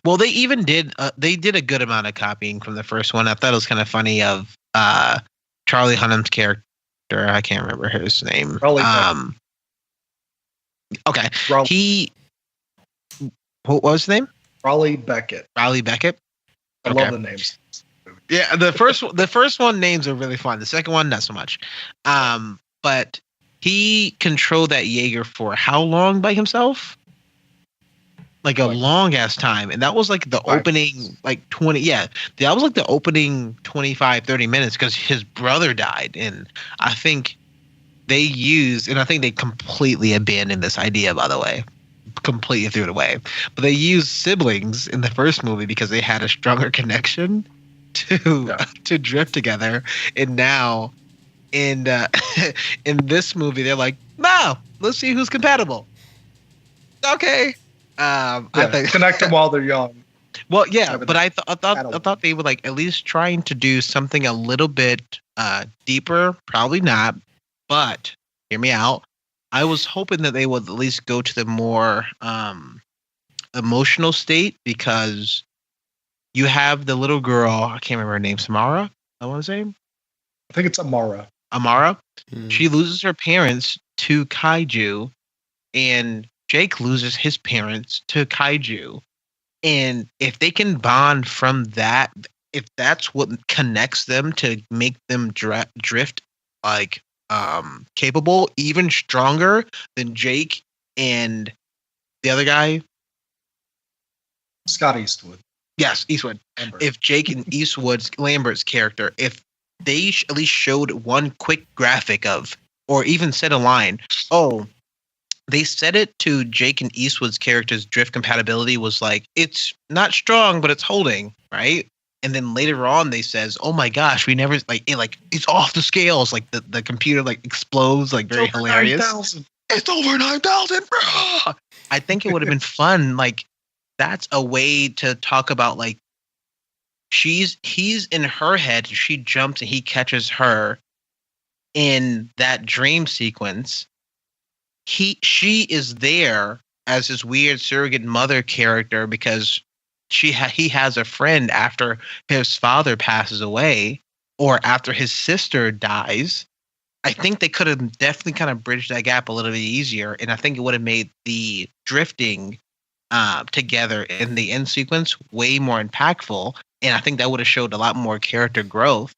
Well, they even did a good amount of copying from the first one. I thought it was kind of funny of Charlie Hunnam's character. I can't remember his name. Okay. What was his name? Raleigh Beckett. Raleigh Beckett. I love the names. Yeah, the first one names are really fun. The second one, not so much. But he controlled that Jaeger for how long by himself? Like a long ass time. And that was like the opening, like 20. Yeah, that was like the opening 25, 30 minutes because his brother died. And I think they completely abandoned this idea, by the way. Completely threw it away. But they used siblings in the first movie because they had a stronger connection to drift together. And now in this movie, they're like, no, let's see who's compatible. Okay. I think connect them while they're young. Well, yeah, but I thought they would like at least trying to do something a little bit deeper. Probably not, but hear me out. I was hoping that they would at least go to the more emotional state because you have the little girl. I can't remember her name. Samara, I want to say. I think it's Amara. She loses her parents to kaiju, and Jake loses his parents to kaiju. And if they can bond from that, if that's what connects them to make them drift like capable, even stronger than Jake and the other guy, Scott Eastwood. Yes, Eastwood. Lambert. If Jake and Lambert's character, if they at least showed one quick graphic of, or even said a line, they said it to Jake and Eastwood's character's drift compatibility was like, it's not strong, but it's holding, right? And then later on, they says, "Oh my gosh, we never it's off the scales." Like the computer like explodes, like very hilarious. 9,000. It's over 9,000, bro. I think it would have been fun. Like that's a way to talk about like he's in her head. She jumps and he catches her in that dream sequence. She is there as his weird surrogate mother character because he has a friend after his father passes away or after his sister dies. I think they could have definitely kind of bridged that gap a little bit easier, and I think it would have made the drifting together in the end sequence way more impactful, and I think that would have showed a lot more character growth.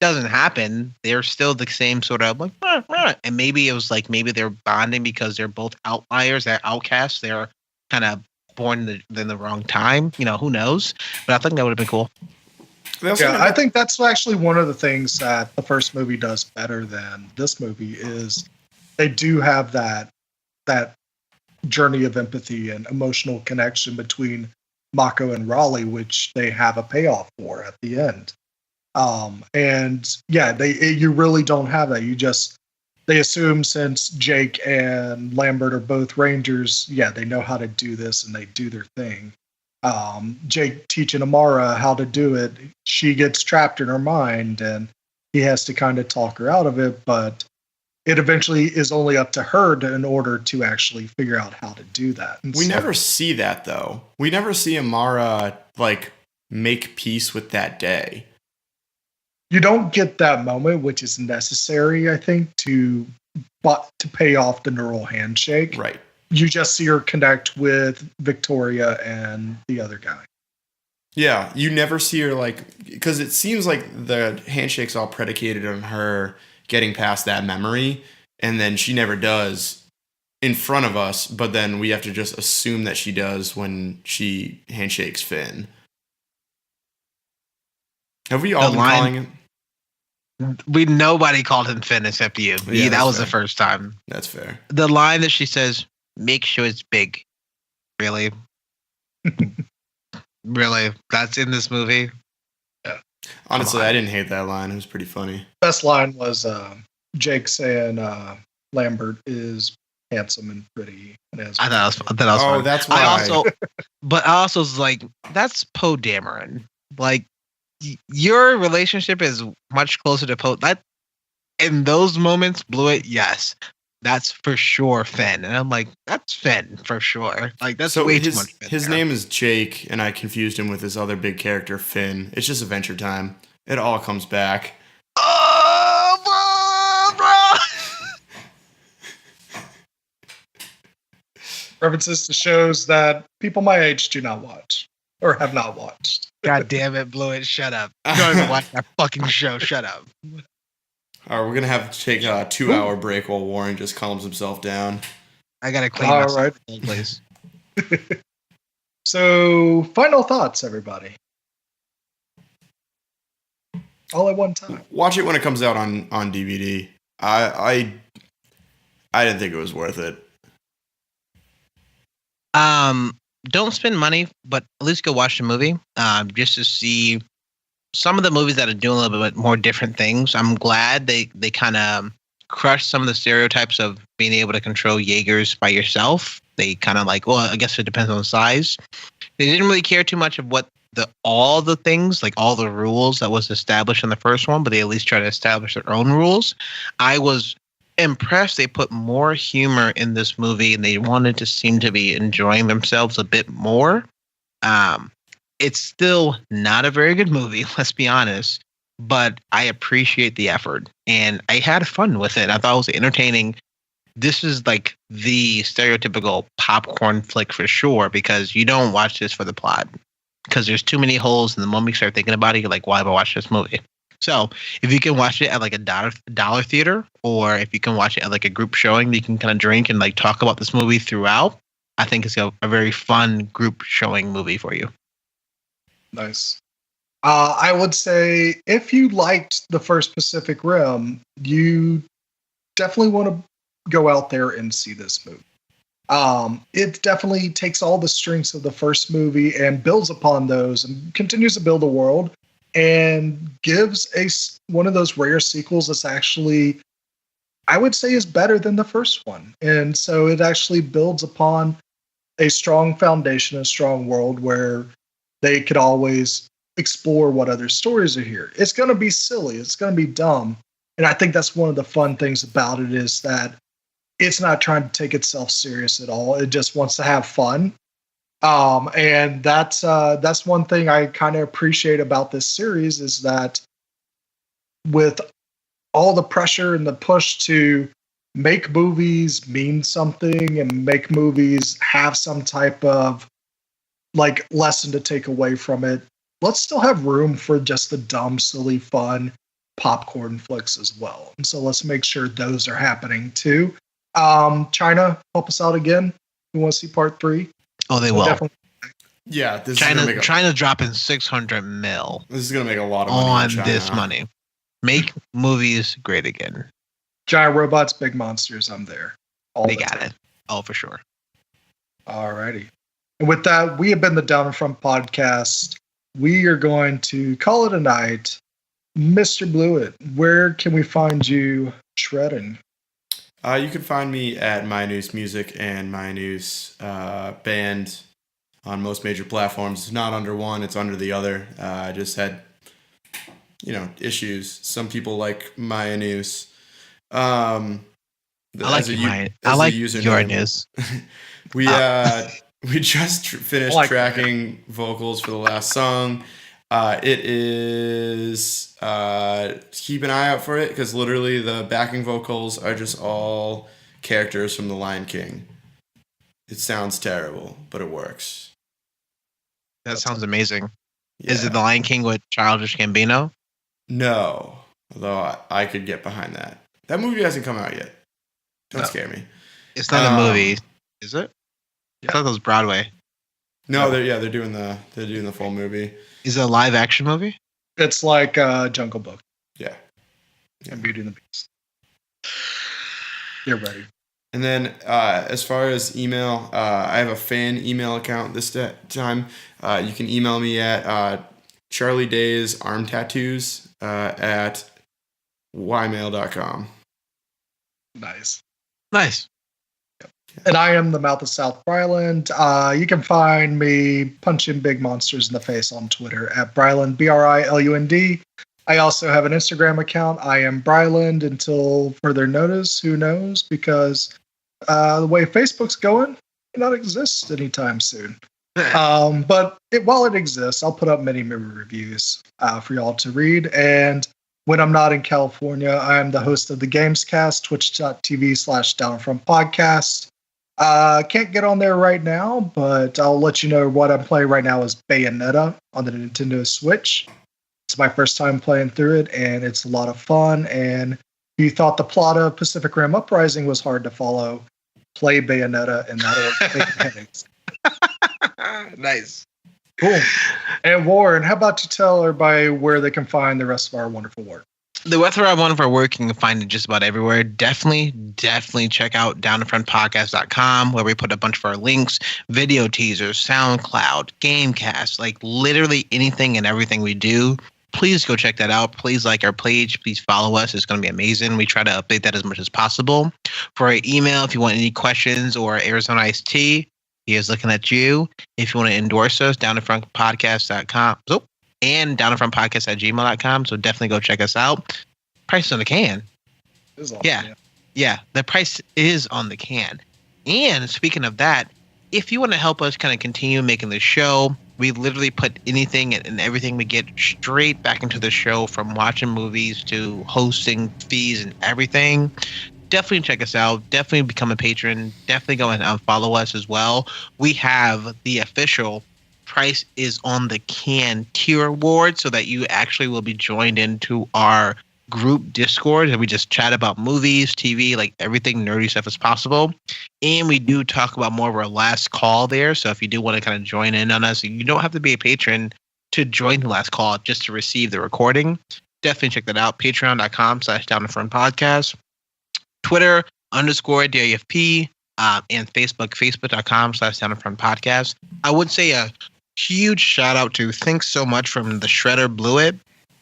Doesn't happen. They're still the same sort of like, and maybe it was like maybe they're bonding because they're both outliers, they're outcasts, they're kind of born in the wrong time. You know, who knows? But I think that would have been cool. Yeah, I think that's actually one of the things that the first movie does better than this movie is they do have that journey of empathy and emotional connection between Mako and Raleigh, which they have a payoff for at the end. And yeah, you really don't have that. You just they assume since Jake and Lambert are both Rangers, yeah, they know how to do this and they do their thing. Jake teaching Amara how to do it. She gets trapped in her mind and he has to kind of talk her out of it, but it eventually is only up to her in order to actually figure out how to do that. And we never see that, though. We never see Amara, like, make peace with that day. You don't get that moment, which is necessary, I think, to pay off the neural handshake. Right. You just see her connect with Victoria and the other guy. Yeah, you never see her, like, because it seems like the handshake's all predicated on her getting past that memory, and then she never does in front of us, but then we have to just assume that she does when she handshakes Finn. Have we all been calling him? Nobody called him Finn except you. Yeah, that was fair. the first time. That's fair. The line that she says, "Make sure it's big." Really? Really? That's in this movie? Yeah. Honestly, I didn't hate that line. It was pretty funny. Best line was Jake saying Lambert is handsome and pretty. And I thought that was Oh, fun. that's why. I also was like, that's Poe Dameron. Like, your relationship is much closer to Poe. That in those moments, Blewett, yes, that's for sure Finn. And I'm like, that's Finn for sure. Like, that's way too much Finn. His name is Jake, and I confused him with his other big character, Finn. It's just Adventure Time. It all comes back. Oh, bro! References to shows that people my age do not watch or have not watched. God damn it, Blewett, shut up. You don't even watch that fucking show. Shut up. All right, we're going to have to take a 2-hour break while Warren just calms himself down. I got to clean All myself right. up, please. So, final thoughts, everybody. All at one time. Watch it when it comes out on DVD. I didn't think it was worth it. Don't spend money, but at least go watch the movie. Just to see some of the movies that are doing a little bit more different things. I'm glad they kind of crushed some of the stereotypes of being able to control Jaegers by yourself. They kind of like, well, I guess it depends on the size. They didn't really care too much of what all the things, like all the rules that was established in the first one, but they at least try to establish their own rules. I was impressed they put more humor in this movie and they wanted to seem to be enjoying themselves a bit more. It's still not a very good movie, let's be honest, but I appreciate the effort and I had fun with it. I thought it was entertaining. This is like the stereotypical popcorn flick for sure, because you don't watch this for the plot, because there's too many holes, and the moment you start thinking about it, you're like, why have I watched this movie? So if you can watch it at like a dollar theater, or if you can watch it at like a group showing that you can kind of drink and like talk about this movie throughout, I think it's a very fun group showing movie for you. Nice. I would say if you liked the first Pacific Rim, you definitely want to go out there and see this movie. It definitely takes all the strengths of the first movie and builds upon those and continues to build a world and gives one of those rare sequels that's actually, I would say, is better than the first one. And so it actually builds upon a strong foundation, a strong world where they could always explore what other stories are here. It's going to be silly. It's going to be dumb. And I think that's one of the fun things about it, is that it's not trying to take itself serious at all. It just wants to have fun. And that's one thing I kind of appreciate about this series, is that with all the pressure and the push to make movies mean something and make movies have some type of like lesson to take away from it, let's still have room for just the dumb, silly, fun popcorn flicks as well. And so let's make sure those are happening too. China, help us out again. We want to see part 3. Oh, they will. Definitely. Yeah, China's dropping $600 million. This is gonna make a lot of money on this money. Make movies great again. Giant robots, big monsters. I'm there. They got it. Oh, for sure. Alrighty. And with that, we have been the Down in Front podcast. We are going to call it a night. Mr. Blewett, where can we find you shredding? You can find me at My News Music and My News Band on most major platforms. It's not under one; it's under the other. I just had, issues. Some people like My News. I like mine. I like your news. We just finished tracking vocals for the last song. It is keep an eye out for it because literally the backing vocals are just all characters from The Lion King. It sounds terrible, but it works. That sounds amazing. Yeah. Is it The Lion King with Childish Gambino? No, although I could get behind that. That movie hasn't come out yet. Don't scare me. It's not a movie, is it? Yeah. I thought it was Broadway. No, they're doing the full movie. Is it a live action movie? It's like Jungle Book. Yeah. And Beauty and the Beast. You're ready. And then as far as email, I have a fan email account this time. You can email me at charliedaysarmtattoos at ymail.com. Nice. Yep. And I am the Mouth of South Bryland. You can find me punching big monsters in the face on Twitter at Bryland, BRILUND. I also have an Instagram account. I am Bryland until further notice. Who knows? Because the way Facebook's going, it may not exist anytime soon. But while it exists, I'll put up many movie reviews for y'all to read. And when I'm not in California, I am the host of the Gamescast, twitch.tv/downfrontpodcast. Can't get on there right now, but I'll let you know what I'm playing right now is Bayonetta on the Nintendo Switch. It's my first time playing through it, and it's a lot of fun. And if you thought the plot of Pacific Rim Uprising was hard to follow, play Bayonetta, and that'll make headaches. Nice. Cool. And Warren, how about you tell everybody where they can find the rest of our wonderful work? The rest of our wonderful work you can find it just about everywhere. Definitely check out downthefrontpodcast.com where we put a bunch of our links, video teasers, SoundCloud, Gamecast, like literally anything and everything we do. Please go check that out. Please like our page. Please follow us. It's going to be amazing. We try to update that as much as possible. For our email, if you want any questions or Arizona Iced Tea, he is looking at you. If you want to endorse us, downthefrontpodcast.com. And downthefrontpodcast@gmail.com. So definitely go check us out. Price on the can. Yeah. The price is on the can. And speaking of that, if you want to help us kind of continue making the show, we literally put anything and everything we get straight back into the show, from watching movies to hosting fees and everything. Definitely check us out. Definitely become a patron. Definitely go and follow us as well. We have the official Price is on the Can tier award, so that you actually will be joined into our group Discord, and we just chat about movies, TV, like everything nerdy stuff as possible. And we do talk about more of our last call there. So if you do want to kind of join in on us, you don't have to be a patron to join the last call just to receive the recording. Definitely check that out. Patreon.com/downthefrontpodcast. Twitter _DAFP, and Facebook.com/downthefrontpodcast. I would say a huge shout out to Thanks So Much from the Shredder Blew It.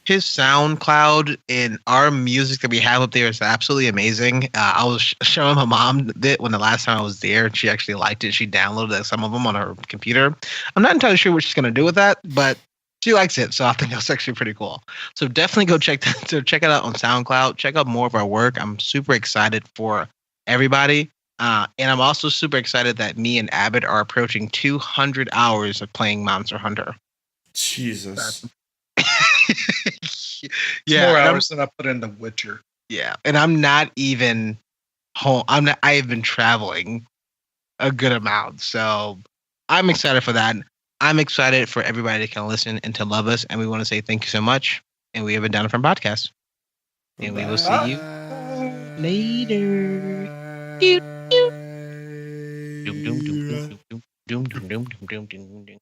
His SoundCloud and our music that we have up there is absolutely amazing. I was showing my mom that when the last time I was there, and she actually liked it. She downloaded some of them on her computer. I'm not entirely sure what she's going to do with that, but she likes it, so I think that's actually pretty cool. So definitely go check that. So check it out on SoundCloud. Check out more of our work. I'm super excited for everybody. And I'm also super excited that me and Abbott are approaching 200 hours of playing Monster Hunter. Jesus. Yeah, more hours than I put in The Witcher. Yeah, and I'm not even home. I have been traveling a good amount, so I'm excited for that. I'm excited for everybody to kind of listen and to love us, and we want to say thank you so much. And we have been Down From Podcast, and we will see you later. Doom, doom, doom, doom, doom, doom, doom, doom, doom, doom, doom.